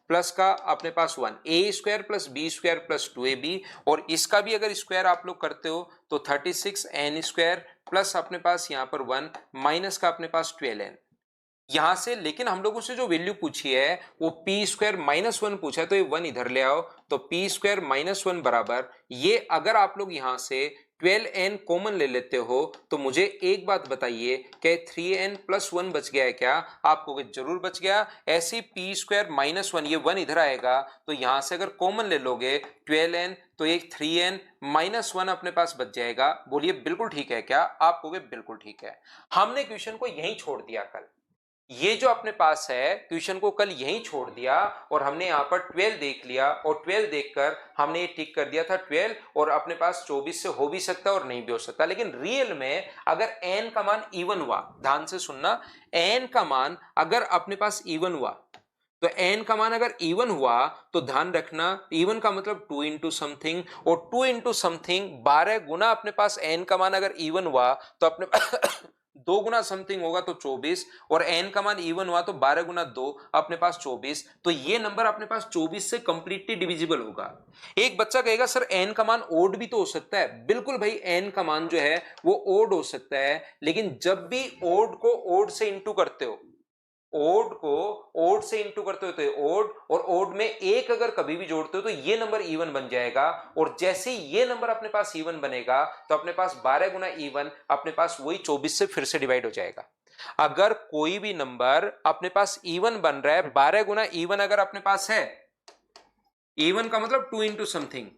प्लस का अपने पास 1 A square plus B square plus 2ab, और इसका भी अगर स्क्वायर आप लोग करते हो तो 36n स्क्वायर प्लस अपने पास यहां पर 1 माइनस का अपने पास 12n यहां से। लेकिन हम लोगों से जो वैल्यू पूछी है वो पी स्क्वायर -1 पूछा है, तो ये 1 इधर ले आओ, तो पी स्क्वायर -1 बराबर ये, अगर आप लोग यहां से 12n कॉमन ले लेते हो तो मुझे एक बात बताइए कि 3n+1 बच गया है क्या? आपको जरूर बच गया। ऐसे पी स्क्वायर -1 ये 1 इधर आएगा, तो यहां से अगर कॉमन ले लोगे 12n तो एक 3n-1 अपने पास बच जाएगा। बोलिए बिल्कुल ठीक है क्या? आप कहोगे बिल्कुल ठीक है। हमने क्वेश्चन को यहीं छोड़ दिया कल, ये जो अपने पास है क्वेश्चन को कल यहीं छोड़ दिया, और हमने यहां पर 12 देख लिया, और 12 देखकर हमने ये टिक कर दिया था 12, और अपने पास 24 से हो भी सकता है और नहीं भी हो सकता। लेकिन रियल में अगर n का मान इवन हुआ, ध्यान से सुनना, n का मान अगर अपने पास इवन हुआ, तो n का मान अगर इवन हुआ तो ध्यान रखना, इवन का मतलब 2 इंटू समथिंग, और 2 इंटू समथिंग 12 गुना अपने पास n का मान अगर इवन हुआ तो अपने 2 गुना समथिंग होगा तो 24, और n का मान इवन हुआ तो 12 गुना 2 अपने पास 24, तो ये नंबर अपने पास 24 से कंप्लीटली डिविजिबल होगा। एक बच्चा कहेगा सर n का मान ओड भी तो हो सकता है। बिल्कुल भाई, n का मान जो है वो ओड हो सकता है, लेकिन जब भी ओड को ओड से इंटू करते हो, ओड को ओड से इंटू करते हो तो ओड, और ओड में एक अगर कभी भी जोड़ते हो तो ये नंबर इवन बन जाएगा, और जैसे ही ये नंबर अपने पास इवन बनेगा तो अपने पास 12 गुना इवन अपने पास वही 24 से फिर से डिवाइड हो जाएगा। अगर कोई भी नंबर अपने पास इवन बन रहा है, 12 गुना इवन अगर अपने पास है, इवन का मतलब 2 इंटू समथिंग,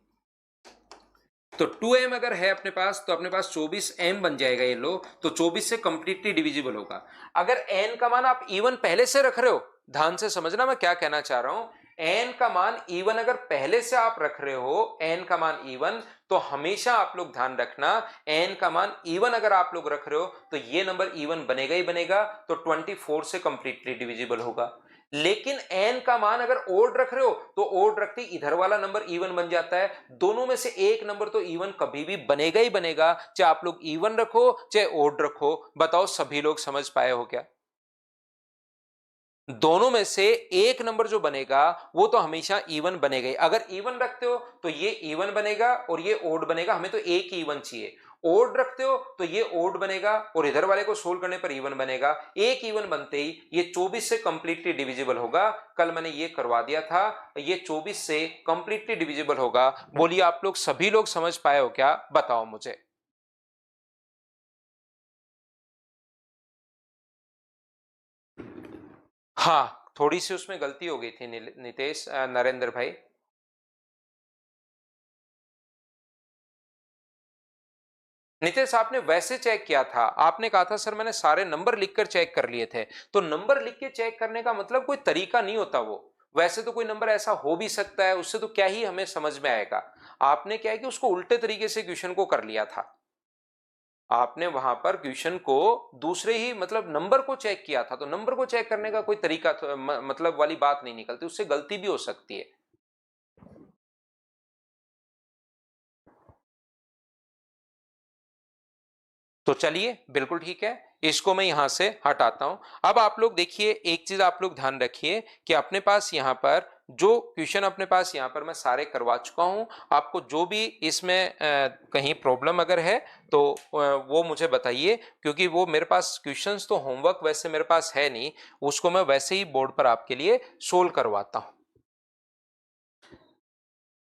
तो 2m अगर है अपने पास तो अपने पास 24m बन जाएगा ये लो, तो 24 से कंप्लीटली डिविजिबल होगा। अगर n का मान आप इवन पहले से रख रहे हो, ध्यान से समझना मैं क्या कहना चाह रहा हूं, n का मान इवन अगर पहले से आप रख रहे हो, n का मान इवन, तो हमेशा आप लोग ध्यान रखना n का मान इवन अगर आप लोग रख रहे हो तो ये नंबर इवन बनेगा ही बनेगा, तो 24 से कंप्लीटली डिविजिबल होगा। लेकिन n का मान अगर ओड रख रहे हो तो ओड रखते इधर वाला नंबर इवन बन जाता है। दोनों में से एक नंबर तो इवन कभी भी बनेगा ही बनेगा, चाहे आप लोग इवन रखो चाहे ओड रखो। बताओ सभी लोग समझ पाए हो क्या? दोनों में से एक नंबर जो बनेगा वो तो हमेशा इवन बनेगा ही। अगर इवन रखते हो तो ये इवन बनेगा और ये ओड बनेगा, हमें तो एक ही इवन चाहिए। ओड रखते हो तो ये ओड बनेगा और इधर वाले को सोल्व करने पर इवन बनेगा। एक इवन बनते ही ये 24 से कंप्लीटली डिविजिबल होगा। कल मैंने ये करवा दिया था, ये 24 से कंप्लीटली डिविजिबल होगा। बोलिए आप लोग सभी लोग समझ पाए हो क्या? बताओ मुझे। हाँ, थोड़ी सी उसमें गलती हो गई थी नितेश, नरेंद्र भाई। नितेश आपने वैसे चेक किया था, आपने कहा था सर मैंने सारे नंबर लिखकर चेक कर लिए थे। तो नंबर लिख के चेक करने का मतलब कोई तरीका नहीं होता वो। वैसे तो कोई नंबर ऐसा हो भी सकता है, उससे तो क्या ही हमें समझ में आएगा। आपने क्या है कि उसको उल्टे तरीके से क्वेश्चन को कर लिया था। आपने वहां पर क्वेश्चन को दूसरे ही मतलब नंबर को चेक किया था, तो नंबर को चेक करने का कोई तरीका मतलब वाली बात नहीं निकलती, उससे गलती भी हो सकती है। तो चलिए बिल्कुल ठीक है, इसको मैं यहां से हटाता हूं। अब आप लोग देखिए, एक चीज आप लोग ध्यान रखिए कि अपने पास यहां पर जो क्वेश्चन अपने पास यहाँ पर मैं सारे करवा चुका हूँ। आपको जो भी इसमें कहीं प्रॉब्लम अगर है तो वो मुझे बताइए, क्योंकि वो मेरे पास क्वेश्चंस तो होमवर्क वैसे मेरे पास है नहीं, उसको मैं वैसे ही बोर्ड पर आपके लिए सोल्व करवाता हूँ।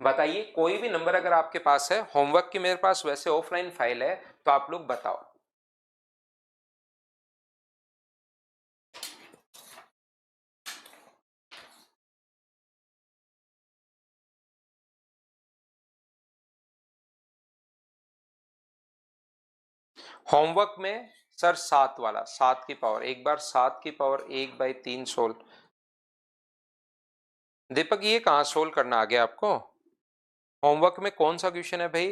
बताइए कोई भी नंबर अगर आपके पास है, होमवर्क की मेरे पास वैसे ऑफलाइन फाइल है, तो आप लोग बताओ। होमवर्क में सर 7 वाला, 7 की पावर, एक बार 7 की पावर 1/3 सोल्व। दीपक ये कहां सोल्व करना आ गया आपको? होमवर्क में कौन सा क्वेश्चन है भाई?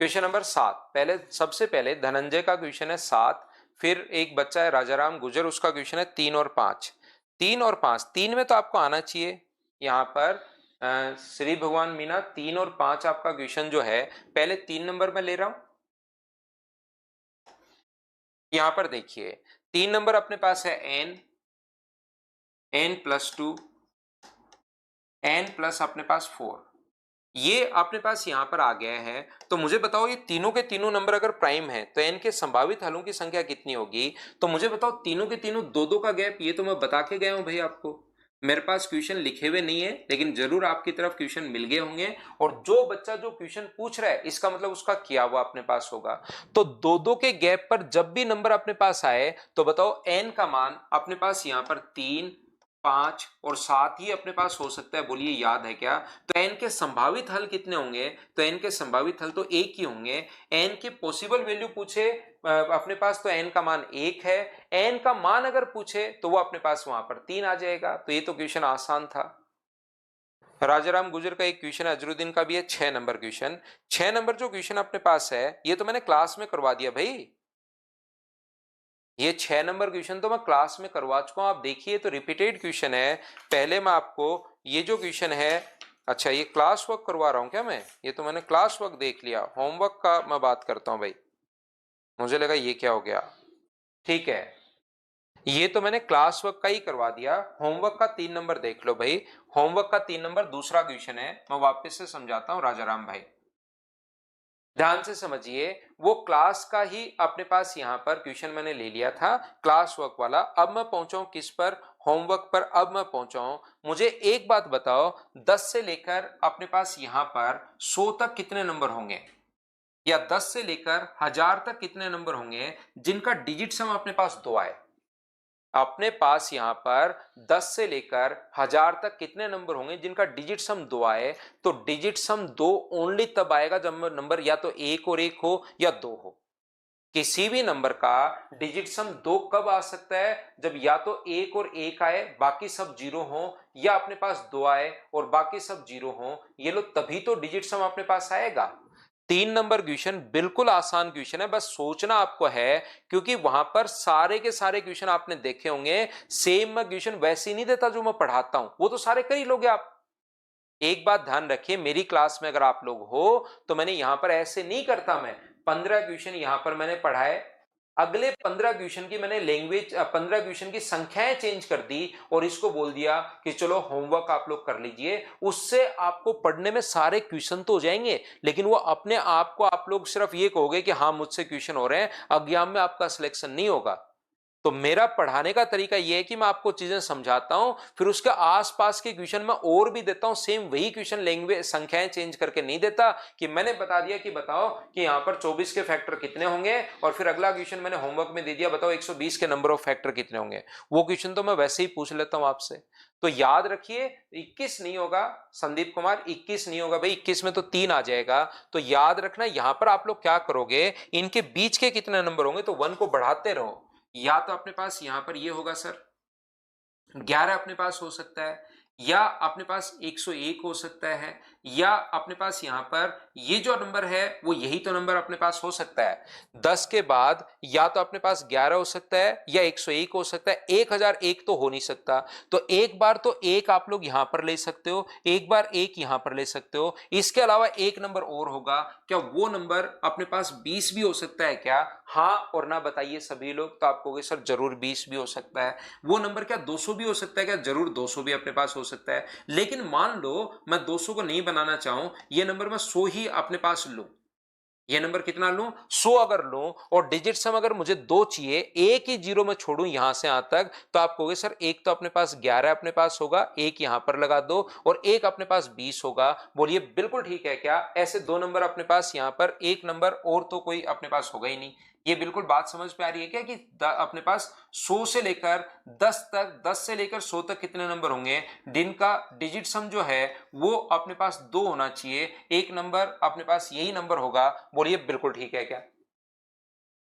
Question number 7। पहले सबसे पहले धनंजय का क्वेश्चन है 7, फिर एक बच्चा है राजाराम गुजर, उसका क्वेश्चन है 3 और 5। 3 और 5, 3 में तो आपको आना चाहिए। यहाँ पर श्री भगवान मीना 3 और 5 आपका क्वेश्चन जो है, पहले 3 नंबर में ले रहा हूं। यहां पर देखिए 3 नंबर अपने पास है n+2, n प्लस अपने पास 4, ये अपने पास यहां पर आ गया है। तो मुझे बताओ ये तीनों के तीनों नंबर अगर प्राइम है तो n के संभावित हलों की संख्या कितनी होगी? तो मुझे बताओ तीनों के तीनों दो दो का गैप, ये तो मैं बता के गया हूं भाई आपको। मेरे पास क्वेश्चन लिखे हुए नहीं है, लेकिन जरूर आपकी तरफ क्वेश्चन मिल गए होंगे, और जो बच्चा जो क्वेश्चन पूछ रहा है इसका मतलब उसका किया हुआ अपने पास होगा। तो दो दो के गैप पर जब भी नंबर अपने पास आए तो बताओ n का मान अपने पास यहां पर 3, 5 और 7 ही अपने पास हो सकता है, बोलिए याद है क्या? तो n के संभावित हल कितने होंगे? तो n के संभावित हल तो एक ही होंगे। n की पॉसिबल वैल्यू पूछे अपने पास तो n का मान 1 है, n का मान अगर पूछे तो वो अपने पास वहां पर 3 आ जाएगा। तो ये तो क्वेश्चन आसान था। राजाराम गुजर का एक क्वेश्चन है, अजरुद्दीन का भी है 6 नंबर क्वेश्चन। 6 नंबर जो क्वेश्चन अपने पास है ये तो मैंने क्लास में करवा दिया भाई। ये 6 नंबर क्वेश्चन तो मैं क्लास में करवा चुका हूं, आप देखिए तो रिपीटेड क्वेश्चन है। पहले मैं आपको ये जो क्वेश्चन है, अच्छा ये क्लास वर्क करवा रहा हूं क्या मैं? ये तो मैंने क्लास वर्क देख लिया, होमवर्क का मैं बात करता हूं भाई, मुझे लगा ये क्या हो गया। ठीक है, ये तो मैंने क्लास वर्क का ही करवा दिया। होमवर्क का 3 नंबर देख लो भाई। होमवर्क का 3 नंबर दूसरा क्वेश्चन है, मैं वापस से समझाता हूं राजाराम भाई, ध्यान से समझिए। वो क्लास का ही अपने पास यहां पर क्वेश्चन मैंने ले लिया था, क्लास वर्क वाला। अब मैं पहुंचा किस पर? होमवर्क पर। अब मैं पहुंचा मुझे एक बात बताओ, 10 से लेकर अपने पास यहां पर 100 तक कितने नंबर होंगे, या 10 से लेकर 1000 तक कितने नंबर होंगे जिनका डिजिट सम अपने पास 2 आए? अपने पास यहां पर 10 से लेकर 1000 तक कितने नंबर होंगे जिनका डिजिट सम 2 आए? तो डिजिट सम 2 ओनली तब आएगा जब नंबर या तो 1 और 1 हो या 2 हो। किसी भी नंबर का डिजिट सम 2 कब आ सकता है? जब या तो 1 और 1 आए बाकी सब जीरो हो, या अपने पास 2 आए और बाकी सब जीरो हो, ये लो तभी तो डिजिट सम अपने पास आएगा। 3 नंबर क्वेश्चन बिल्कुल आसान क्वेश्चन है, बस सोचना आपको है, क्योंकि वहां पर सारे के सारे क्वेश्चन आपने देखे होंगे। सेम मैं क्वेश्चन वैसे ही नहीं देता जो मैं पढ़ाता हूं, वो तो सारे कर ही लोगे आप। एक बात ध्यान रखिए, मेरी क्लास में अगर आप लोग हो तो मैंने यहां पर ऐसे नहीं करता। मैं 15 क्वेश्चन यहां पर मैंने पढ़ाए, अगले 15 क्वेश्चन की मैंने लैंग्वेज 15 क्वेश्चन की संख्याएं चेंज कर दी और इसको बोल दिया कि चलो होमवर्क आप लोग कर लीजिए। उससे आपको पढ़ने में सारे क्वेश्चन तो हो जाएंगे, लेकिन वो अपने आप को आप लोग सिर्फ ये कहोगे कि हाँ मुझसे क्वेश्चन हो रहे हैं, एग्जाम में आपका सिलेक्शन नहीं होगा। तो मेरा पढ़ाने का तरीका यह है कि मैं आपको चीजें समझाता हूं, फिर उसके आसपास के क्वेश्चन मैं और भी देता हूं, सेम वही क्वेश्चन लैंग्वेज संख्याएं चेंज करके नहीं देता कि मैंने बता दिया कि बताओ कि यहां पर 24 के फैक्टर कितने होंगे, और फिर अगला क्वेश्चन मैंने होमवर्क में दे दिया बताओ 120 के नंबर ऑफ फैक्टर कितने होंगे। वो क्वेश्चन तो मैं वैसे ही पूछ लेता हूं आपसे। तो याद रखिए 21 नहीं होगा संदीप कुमार, 21 नहीं होगा भाई, 21 में तो 3 आ जाएगा। तो याद रखना यहां पर आप लोग क्या करोगे, इनके बीच के कितने नंबर होंगे तो 1 को बढ़ाते रहो। या तो अपने पास यहां पर ये होगा सर 11 अपने पास हो सकता है, या अपने पास 101 हो सकता है, या अपने पास यहाँ पर ये जो नंबर है वो यही तो नंबर अपने पास हो सकता है। 10 के बाद या तो अपने पास 11 हो सकता है या 101 हो सकता है, 1001 तो हो नहीं सकता। तो एक बार तो एक आप लोग यहां पर ले सकते हो, एक बार एक यहां पर ले सकते हो। इसके अलावा एक नंबर और होगा, क्या वो नंबर अपने पास 20 भी हो सकता है क्या? हाँ और ना बताइए सभी लोग। तो आप कहोगे सर जरूर 20 भी हो सकता है। वो नंबर क्या 200 भी हो सकता है क्या? जरूर 200 भी अपने पास हो सकता है। लेकिन मान लो मैं 200 को नहीं बनाना चाहूं, ये नंबर मैं 100 ही अपने पास लूं। ये नंबर कितना लूं? 100 अगर लूं और डिजिट सम अगर मुझे 2 चाहिए, एक ही जीरो में छोड़ूं यहां से यहां तक, तो आप कहोगे सर एक तो अपने पास 11 अपने पास होगा, एक यहां पर लगा दो और एक अपने पास 20 होगा। बोलिए बिल्कुल ठीक है क्या? ऐसे दो नंबर अपने पास यहां पर, एक नंबर और तो कोई अपने पास होगा ही नहीं। ये बिल्कुल बात समझ में आ रही है क्या कि अपने पास 100 से लेकर 10 तक, 10 से लेकर 100 तक कितने नंबर होंगे जिनका डिजिट सम जो है वो अपने पास 2 होना चाहिए, एक नंबर अपने पास यही नंबर होगा। बोलिए बिल्कुल ठीक है क्या?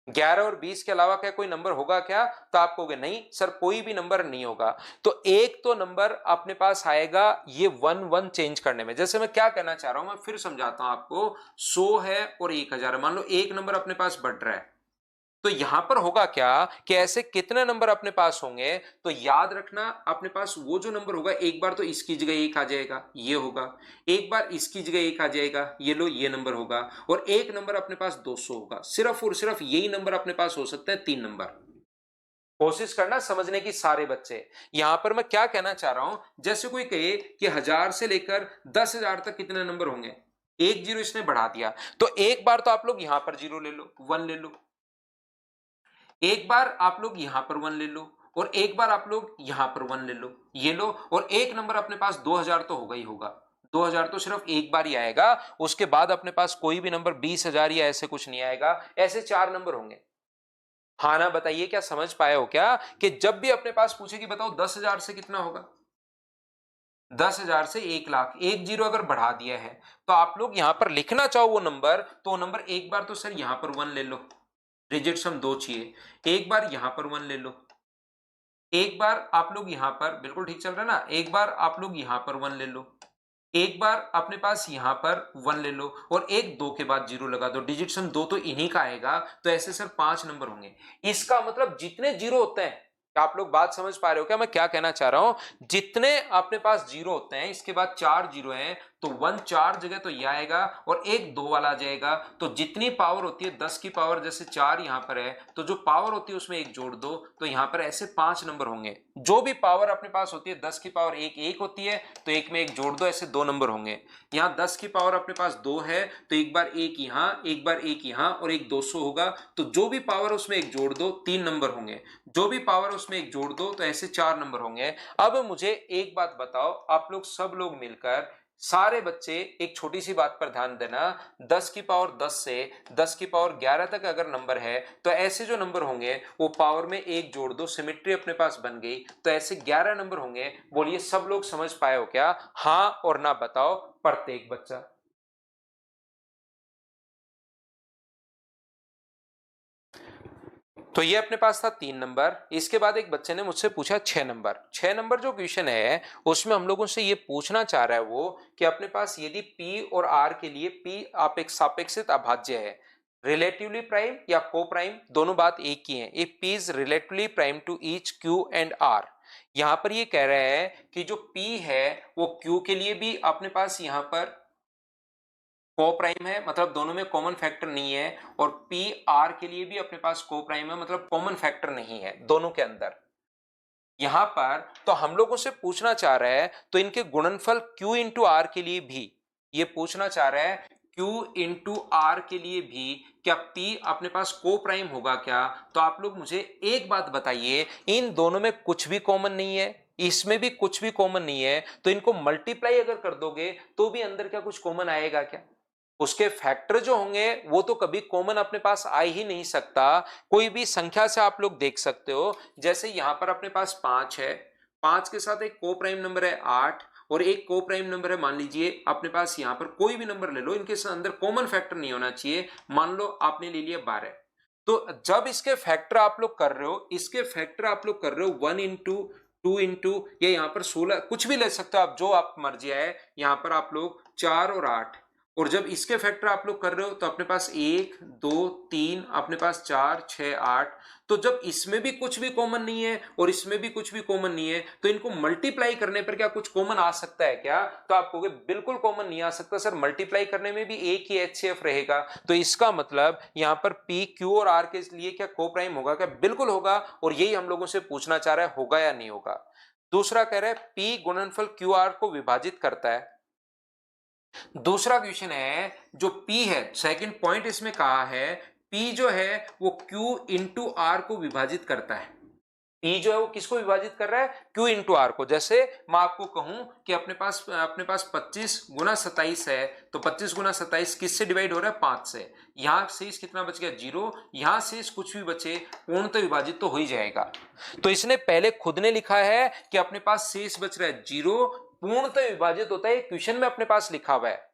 11 और 20 के अलावा क्या कोई नंबर होगा क्या? तो आप कहोगे नहीं सर कोई भी नंबर नहीं होगा। तो एक तो नंबर अपने पास आएगा ये 1 1 चेंज करने में। जैसे मैं क्या कहना चाह रहा हूं, मैं फिर समझाता हूं आपको। 100 है और 1000 है, मान लो एक नंबर अपने पास बढ़ रहा है, तो यहां पर होगा क्या कि ऐसे कितने नंबर अपने पास होंगे? तो याद रखना अपने पास वो जो नंबर होगा, एक बार तो इसकी जगह एक आ जाएगा, ये होगा। एक बार इसकी जगह एक आ जाएगा, ये लो ये नंबर होगा। और एक नंबर अपने पास 200 होगा। सिर्फ और सिर्फ यही नंबर अपने पास हो सकता है, 3 नंबर। कोशिश करना समझने की सारे बच्चे। यहां पर मैं क्या कहना चाह रहा हूं, जैसे कोई कहे कि 1000 से लेकर 10,000 तक कितने नंबर होंगे, एक जीरो इसने बढ़ा दिया, तो एक बार तो आप लोग यहां पर जीरो ले लो, 1 ले लो। एक बार आप लोग यहां पर 1 ले लो और एक बार आप लोग यहां पर 1 ले लो, ये लो। और एक नंबर अपने पास 2000 तो होगा ही होगा। 2000 तो सिर्फ एक बार ही आएगा, उसके बाद अपने पास कोई भी नंबर 20,000 या ऐसे कुछ नहीं आएगा। ऐसे 4 नंबर होंगे। हाँ ना बताइए, क्या समझ पाए हो क्या कि जब भी अपने पास पूछे कि बताओ 10,000 से कितना होगा, 10,000 से 1,00,000, एक जीरो अगर बढ़ा दिया है, तो आप लोग यहां पर लिखना चाहो वो नंबर, तो वो नंबर एक बार तो सर यहां पर 1 ले लो, डिजिट सम 2 चाहिए। एक बार यहां पर 1 ले लो, एक बार आप लोग यहां पर, बिल्कुल ठीक चल रहा है ना, एक बार आप लोग यहां पर 1 ले लो, एक बार अपने पास यहां पर 1 ले लो और एक 2 के बाद जीरो लगा दो। डिजिट सम 2 तो इन्हीं का आएगा, तो ऐसे सर 5 नंबर होंगे। इसका मतलब जितने जीरो होते हैं, आप लोग बात समझ पा रहे हो क्या मैं क्या कहना चाह रहा हूं? जितने अपने पास जीरो होते हैं, इसके बाद 4 जीरो हैं, तो 1 4 जगह तो यह आएगा और एक 2 वाला आ जाएगा। तो जितनी पावर होती है 10 की पावर, जैसे 4 यहां पर है, तो जो पावर होती है उसमें एक जोड़ दो, तो यहां पर ऐसे 5 नंबर होंगे। जो भी पावर अपने पास होती है, 10 की पावर एक एक होती है, तो एक में एक जोड़ दो, ऐसे 2 नंबर होंगे। यहां 10 की पावर अपने पास 2 है, तो एक बार एक यहां, एक बार एक यहां और एक 200 होगा। तो जो भी पावर उसमें एक जोड़ दो, 3 नंबर होंगे। जो भी पावर उसमें एक जोड़ दो, तो ऐसे 4 नंबर होंगे। अब मुझे एक बात बताओ, आप लोग सब लोग मिलकर, सारे बच्चे एक छोटी सी बात पर ध्यान देना। 10 की पावर 10 से 10 की पावर 11 तक अगर नंबर है, तो ऐसे जो नंबर होंगे वो पावर में एक जोड़ दो, सिमेट्री अपने पास बन गई, तो ऐसे 11 नंबर होंगे। बोलिए सब लोग समझ पाए हो क्या? हाँ और ना बताओ प्रत्येक बच्चा। तो ये अपने पास था 3 नंबर। इसके बाद एक बच्चे ने मुझसे पूछा 6 नंबर। 6 नंबर जो क्वेश्चन है उसमें हम लोगों से ये पूछना चाह रहा है वो कि अपने पास यदि P और R के लिए P आप एक सापेक्षित अभाज्य है, रिलेटिवली प्राइम या को प्राइम, दोनों बात एक ही है। If P is relatively prime to each Q and R, यहां पर ये कह रहा है कि जो P है वो Q के लिए भी अपने पास यहां पर को प्राइम है, मतलब दोनों में कॉमन फैक्टर नहीं है, और पी आर के लिए भी अपने पास को प्राइम है, मतलब कॉमन फैक्टर नहीं है दोनों के अंदर। यहां पर तो हम लोगों से पूछना चाह रहा है, तो इनके गुणनफल Q इंटू आर के लिए भी ये पूछना चाह रहा है, Q इंटू आर के लिए भी क्या P अपने पास को प्राइम होगा क्या? तो आप लोग मुझे एक बात बताइए, इन दोनों में कुछ भी कॉमन नहीं है, इसमें भी कुछ भी कॉमन नहीं है, तो इनको मल्टीप्लाई अगर कर दोगे तो भी अंदर क्या कुछ कॉमन आएगा क्या? उसके फैक्टर जो होंगे वो तो कभी कॉमन अपने पास आ ही नहीं सकता। कोई भी संख्या से आप लोग देख सकते हो, जैसे यहां पर अपने पास 5 है, 5 के साथ एक को प्राइम नंबर है 8 और एक को प्राइम नंबर है, मान लीजिए अपने पास यहां पर कोई भी नंबर ले लो, इनके अंदर कॉमन फैक्टर नहीं होना चाहिए। मान लो आपने ले लिया 12, तो जब इसके फैक्टर आप लोग कर रहे हो, इसके फैक्टर आप लोग कर रहे हो 1 इंटू 2 इंटू, या यहाँ पर 16, कुछ भी ले सकते हो आप, जो आप मर्जी है। यहाँ पर आप लोग 4 और 8, और जब इसके फैक्टर आप लोग कर रहे हो तो अपने पास 1 2 3, अपने पास 4 6 8। तो जब इसमें भी कुछ भी कॉमन नहीं है और इसमें भी कुछ भी कॉमन नहीं है तो इनको मल्टीप्लाई करने पर क्या कुछ कॉमन आ सकता है क्या? तो आप कहोगे बिल्कुल कॉमन नहीं आ सकता सर, मल्टीप्लाई करने में भी एक ही HCF रहेगा। तो इसका मतलब यहां पर P Q और R के लिए क्या को प्राइम होगा क्या? बिल्कुल होगा, और यही हम लोगों से पूछना चाह रहा है होगा या नहीं होगा। दूसरा कह रहा है P गुणनफल QR को विभाजित करता है। दूसरा क्वेश्चन है जो P है, सेकंड पॉइंट इसमें कहा है P जो है वो Q इंटू R को विभाजित करता है। P जो है वो किसको विभाजित कर रहा है? Q इंटू R को। जैसे मैं आपको कहूं कि अपने पास 25 गुना 27 है, तो 25 गुना 27 किससे डिवाइड हो रहा है? 5 से। यहां शेष कितना बच गया? 0। यहां शेष कुछ भी बचे पूर्णतः विभाजित तो हो ही जाएगा। तो इसने पहले खुद ने लिखा है कि अपने पास शेष बच रहा है 0, पूर्णतः विभाजित होता है, क्वेश्चन में अपने पास लिखा हुआ है।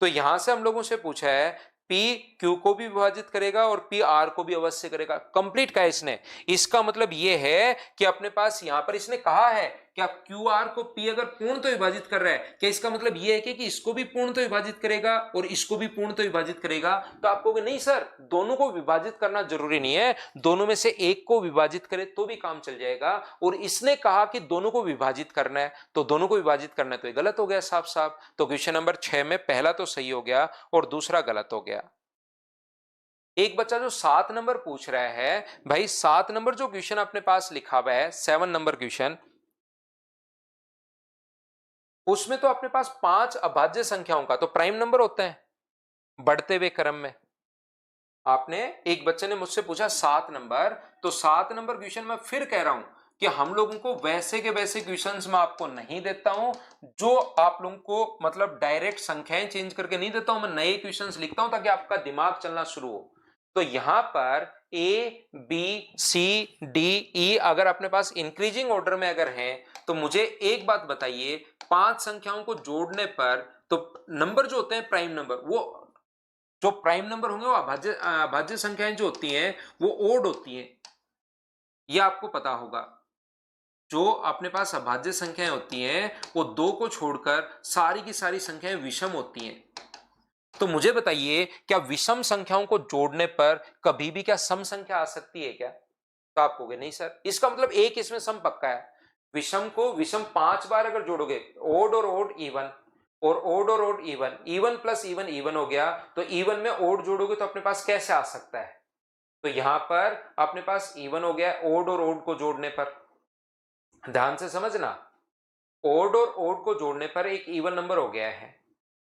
तो यहां से हम लोगों से पूछा है P Q को भी विभाजित करेगा और P R को भी अवश्य करेगा। कंप्लीट का इसने, इसका मतलब यह है कि अपने पास यहां पर इसने कहा है कि आप Q R को P अगर पूर्ण तो विभाजित कर रहा है, क्या इसका मतलब यह है कि इसको भी पूर्ण तो विभाजित करेगा और इसको भी पूर्ण तो विभाजित करेगा? तो आप कहोगे नहीं सर, दोनों को विभाजित करना जरूरी नहीं है, दोनों में से एक को विभाजित करे तो भी काम चल जाएगा। और इसने कहा कि दोनों को विभाजित करना है, तो दोनों को विभाजित करना है, तो ये गलत हो गया साफ साफ। तो क्वेश्चन नंबर 6 में पहला तो सही हो गया और दूसरा गलत हो गया। एक बच्चा जो 7 नंबर पूछ रहा है, भाई 7 नंबर जो क्वेश्चन अपने पास लिखा हुआ है 7 नंबर क्वेश्चन, उसमें तो अपने पास 5 अभाज्य संख्याओं का तो प्राइम नंबर होता है बढ़ते हुए क्रम में। आपने, एक बच्चे ने मुझसे पूछा 7 नंबर, तो 7 नंबर क्वेश्चन मैं फिर कह रहा हूं कि हम लोगों को वैसे के वैसे क्वेश्चंस मैं आपको नहीं देता हूं, जो आप लोगों को मतलब डायरेक्ट संख्याएं चेंज करके नहीं देता हूं, मैं नए क्वेश्चंस लिखता हूं ताकि आपका दिमाग चलना शुरू हो। तो यहां पर A B C D E अगर अपने पास इंक्रीजिंग ऑर्डर में अगर हैं, तो मुझे एक बात बताइए, 5 संख्याओं को जोड़ने पर तो नंबर जो होते हैं प्राइम नंबर, वो जो प्राइम नंबर होंगे वो अभाज्य संख्याएं जो होती हैं वो ओड होती हैं, ये आपको पता होगा। जो अपने पास अभाज्य संख्याएं होती हैं वो 2 को छोड़कर सारी की सारी संख्याएं विषम होती हैं। तो मुझे बताइए, क्या विषम संख्याओं को जोड़ने पर कभी भी क्या सम संख्या आ सकती है क्या? तो आप कहोगे नहीं सर, इसका मतलब एक इसमें सम पक्का है। विषम को विषम 5 बार अगर जोड़ोगे, ओड और ओड इवन, और ओड और odd even, even plus even even हो गया, तो इवन में ओड जोड़ोगे तो अपने पास कैसे आ सकता है? तो यहां पर अपने पास इवन हो गया ओड और ओड को जोड़ने पर। ध्यान से समझना, ओड और ओड को जोड़ने पर एक इवन नंबर हो गया है,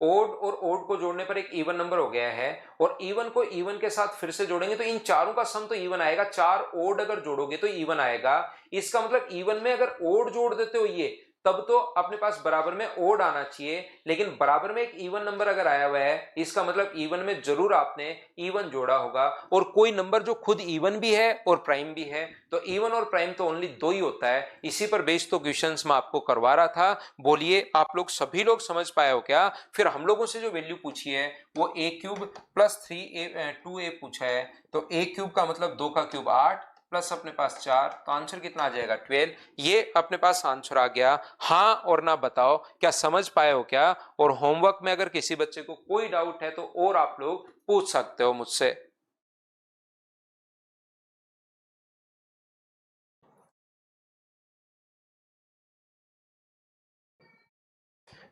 ओड और ओड को जोड़ने पर एक इवन नंबर हो गया है, और इवन को इवन के साथ फिर से जोड़ेंगे तो इन चारों का सम तो इवन आएगा। 4 ओड अगर जोड़ोगे तो इवन आएगा। इसका मतलब इवन में अगर ओड जोड़ देते हो ये, तब तो अपने पास बराबर में ओड आना चाहिए, लेकिन बराबर में एक इवन नंबर अगर आया हुआ है, इसका मतलब इवन में जरूर आपने इवन जोड़ा होगा। और कोई नंबर जो खुद इवन भी है और प्राइम भी है, तो इवन और प्राइम तो ओनली 2 ही होता है। इसी पर बेस्ड तो क्वेश्चंस मैं आपको करवा रहा था। बोलिए आप लोग सभी लोग समझ पाए हो क्या? फिर हम लोगों से जो वैल्यू पूछी है वो a क्यूब प्लस 2a पूछा है, तो a क्यूब का मतलब 2 का क्यूब 8 प्लस अपने पास 4, तो आंसर कितना आ जाएगा? 12। ये अपने पास आंसर आ गया। हाँ और ना बताओ, क्या समझ पाए हो क्या? और होमवर्क में अगर किसी बच्चे को कोई डाउट है तो और आप लोग पूछ सकते हो मुझसे।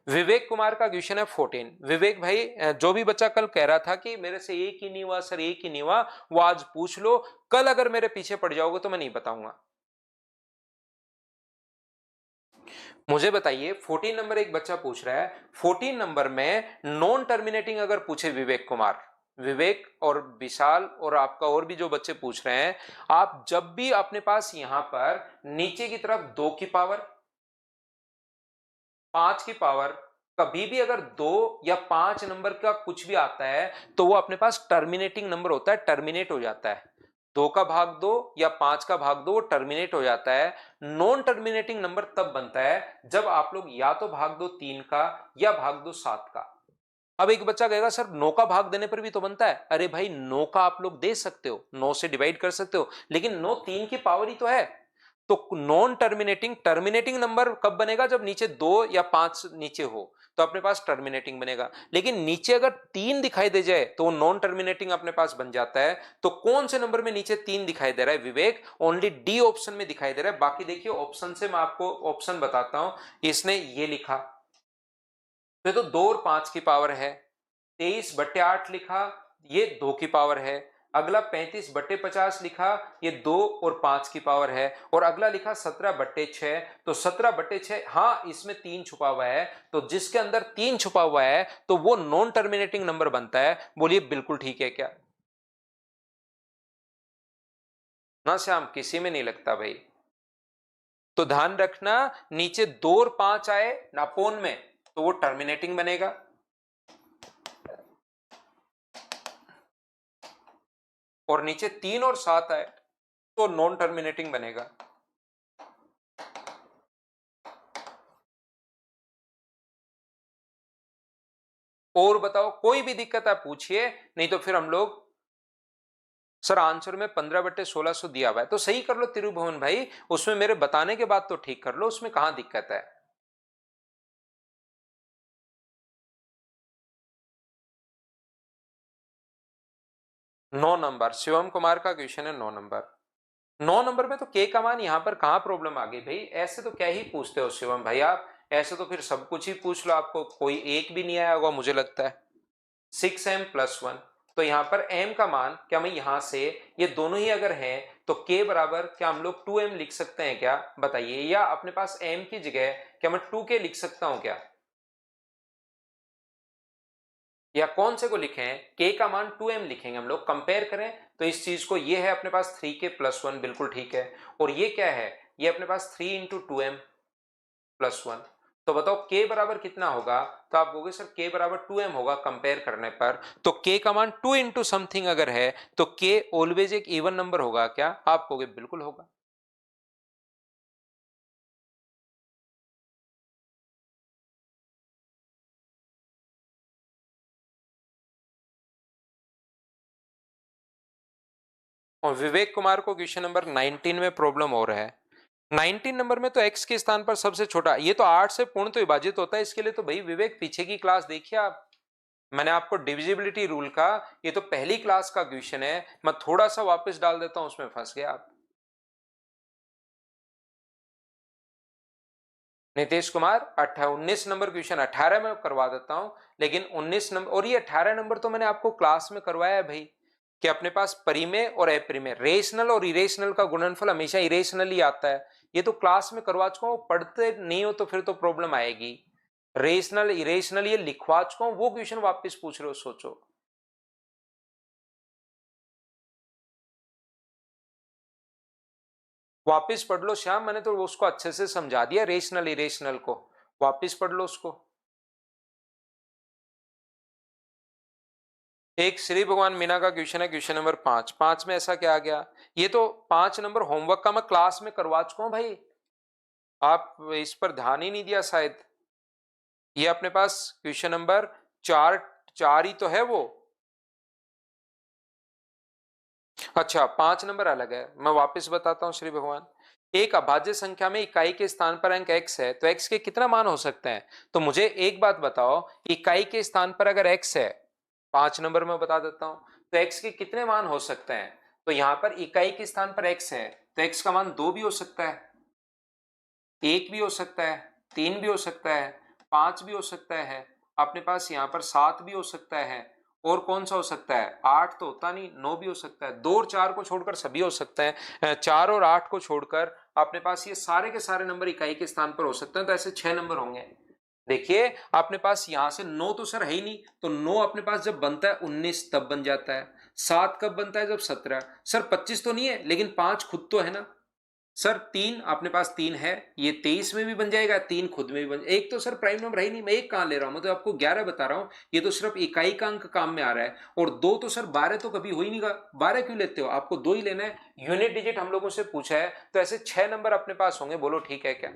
विवेक कुमार का क्वेश्चन है 14। विवेक भाई, जो भी बच्चा कल कह रहा था कि मेरे से एक ही नहीं हुआ सर, एक ही नहीं हुआ, वो आज पूछ लो। कल अगर मेरे पीछे पड़ जाओगे तो मैं नहीं बताऊंगा। मुझे बताइए 14 नंबर एक बच्चा पूछ रहा है, 14 नंबर में नॉन टर्मिनेटिंग अगर पूछे विवेक कुमार, विवेक और विशाल और आपका और भी जो बच्चे पूछ रहे हैं, आप जब भी अपने पास यहां पर नीचे की तरफ 2 की पावर, 5 की पावर, कभी भी अगर 2 या 5 नंबर का कुछ भी आता है तो वो अपने पास टर्मिनेटिंग नंबर होता है, टर्मिनेट हो जाता है। 2 का भाग 2 या 5 का भाग 2 वो टर्मिनेट हो जाता है। नॉन टर्मिनेटिंग नंबर तब बनता है जब आप लोग या तो भाग दो 3 का या भाग दो 7 का। अब एक बच्चा कहेगा सर 9 का भाग देने पर भी तो बनता है। अरे भाई 9 का आप लोग दे सकते हो, 9 से डिवाइड कर सकते हो, लेकिन 9 3 की पावर ही तो है। तो नॉन टर्मिनेटिंग, टर्मिनेटिंग नंबर कब बनेगा? जब नीचे 2 या 5 नीचे हो तो अपने पास टर्मिनेटिंग बनेगा। लेकिन नीचे अगर 3 दिखाई दे जाए तो नॉन टर्मिनेटिंग अपने पास बन जाता है। तो कौन से नंबर में नीचे 3 दिखाई दे रहा है विवेक? ओनली डी ऑप्शन में दिखाई दे रहा है। बाकी देखिए ऑप्शन से मैं आपको ऑप्शन बताता हूं। इसने ये लिखा तो 2 और 5 की पावर है। 23/8 लिखा, ये 2 की पावर है। अगला 35/50 लिखा, ये 2 और 5 की पावर है। और अगला लिखा 17/6, तो 17/6, हाँ इसमें 3 छुपा हुआ है। तो जिसके अंदर 3 छुपा हुआ है तो वो नॉन टर्मिनेटिंग नंबर बनता है। बोलिए बिल्कुल ठीक है क्या? ना श्याम, किसी में नहीं लगता भाई। तो ध्यान रखना, नीचे 2 और 5 आए नापोन में तो वो टर्मिनेटिंग बनेगा। और नीचे 3 और 7 आए तो नॉन टर्मिनेटिंग बनेगा। और बताओ, कोई भी दिक्कत आप पूछिए, नहीं तो फिर हम लोग। सर आंसर में 15/1600 दिया हुआ है, तो सही कर लो तिरुभुवन भाई। उसमें मेरे बताने के बाद तो ठीक कर लो, उसमें कहां दिक्कत है। 9 नंबर शिवम कुमार का क्वेश्चन है। 9 नंबर, 9 नंबर में तो के का मान यहां पर कहां प्रॉब्लम आ गई भाई? ऐसे तो क्या ही पूछते हो शिवम भाई आप? ऐसे तो फिर सब कुछ ही पूछ लो, आपको कोई एक भी नहीं आया होगा मुझे लगता है। 6m+1, तो यहां पर m का मान क्या मैं यहां से, ये दोनों ही अगर हैं तो k बराबर क्या हम लोग 2m लिख सकते हैं क्या? बताइए। या अपने पास m की जगह क्या मैं 2k लिख सकता हूं क्या? या कौन से को लिखें? k का मान 2m लिखेंगे हम लोग। कंपेयर करें तो इस चीज को, ये है अपने पास 3k+1, बिल्कुल ठीक है। और ये क्या है? ये अपने पास 3 × 2m+1। तो बताओ k बराबर कितना होगा? तो आप कहोगे सर k बराबर 2m होगा कंपेयर करने पर। तो k का मान 2 इंटू समथिंग अगर है तो k ऑलवेज एक इवन नंबर होगा क्या? आप कहोगे बिल्कुल होगा। और विवेक कुमार को क्वेश्चन नंबर 19 में प्रॉब्लम हो रहा है। 19 नंबर में तो x के स्थान पर सबसे छोटा, ये तो 8 से पूर्ण तो विभाजित होता है। इसके लिए तो भाई विवेक पीछे की क्लास देखिए आप। मैंने आपको डिविजिबिलिटी रूल का, ये तो पहली क्लास का क्वेश्चन है। मैं थोड़ा सा वापस डाल देता हूं, उसमें फंस गया आप। नीतीश कुमार 19 नंबर क्वेश्चन 18 में करवा देता हूं। लेकिन 19 नंबर और ये 18 नंबर तो मैंने आपको क्लास में करवाया है भाई, कि अपने पास परिमेय और अपरिमेय, रेशनल और इरेशनल का गुणनफल हमेशा इरेशनल ही आता है। ये तो क्लास में करवा चुका हूं। पढ़ते नहीं हो तो फिर तो प्रॉब्लम आएगी। रेशनल इरेशनल ये लिखवा चुका हूं, वो क्वेश्चन वापस पूछ रहे हो, सोचो। वापिस पढ़ लो श्याम, मैंने तो उसको अच्छे से समझा दिया, रेशनल इरेशनल को। वापिस पढ़ लो उसको। एक श्री भगवान मीना का क्वेश्चन है, क्वेश्चन नंबर 5। 5 में ऐसा क्या आ गया? ये तो 5 नंबर होमवर्क का मैं क्लास में करवा चुका हूं भाई, आप इस पर ध्यान ही नहीं दिया शायद। ये अपने पास क्वेश्चन नंबर 4, 4 ही तो है वो। अच्छा, 5 नंबर अलग है। मैं वापस बताता हूं श्री भगवान। एक अभाज्य संख्या में इकाई के स्थान पर अंक x है तो x के कितना मान हो सकते हैं? तो मुझे एक बात बताओ, इकाई के स्थान पर अगर x है, 5 नंबर में बता देता हूं, तो x के कितने मान हो सकते हैं? तो यहां पर इकाई के स्थान पर x है तो x का मान 2 भी हो सकता है, 1 भी हो सकता है, 3 भी हो सकता है, 5 भी हो सकता है, अपने पास यहाँ पर 7 भी हो सकता है। और कौन सा हो सकता है? 8 तो होता नहीं, 9 भी हो सकता है। 2 और 4 को छोड़कर सभी हो सकते हैं। 4 और 8 को छोड़कर अपने पास ये सारे के सारे नंबर इकाई के स्थान पर हो सकते हैं। तो ऐसे 6 नंबर होंगे। देखिए अपने पास यहां से 9 तो सर है ही नहीं, तो 9 अपने पास जब बनता है 19 तब बन जाता है। 7 कब बनता है? जब 17। सर 25 तो नहीं है, लेकिन 5 खुद तो है ना। सर 3 अपने पास 3 है, ये 23 में भी बन जाएगा, 3 खुद में भी बन। एक तो सर प्राइम नंबर है ही नहीं, मैं एक कहां ले रहा हूं? मैं तो आपको 11 बता रहा हूं। ये तो सिर्फ इकाई का अंक काम में आ रहा है। और 2 तो सर 12 तो कभी हो ही नहीं गा। 12 क्यों लेते हो? आपको 2 ही लेना है। यूनिट डिजिट हम लोगों से पूछा है, तो ऐसे 6 नंबर अपने पास होंगे। बोलो ठीक है क्या?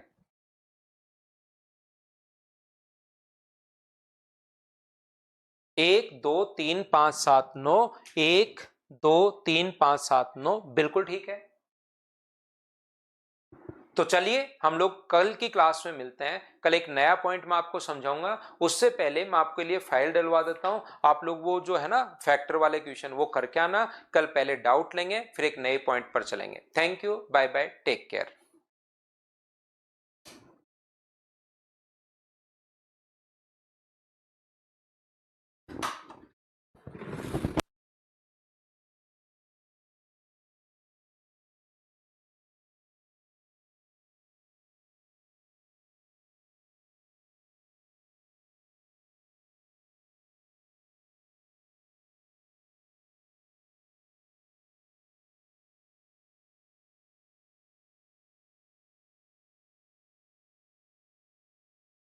1 2 3 5 7 9, 1 2 3 5 7 9, बिल्कुल ठीक है। तो चलिए हम लोग कल की क्लास में मिलते हैं। कल एक नया पॉइंट मैं आपको समझाऊंगा। उससे पहले मैं आपके लिए फाइल डलवा देता हूं, आप लोग वो जो है ना फैक्टर वाले क्वेश्चन वो करके आना। कल पहले डाउट लेंगे, फिर एक नए पॉइंट पर चलेंगे। Thank you, bye bye, take care.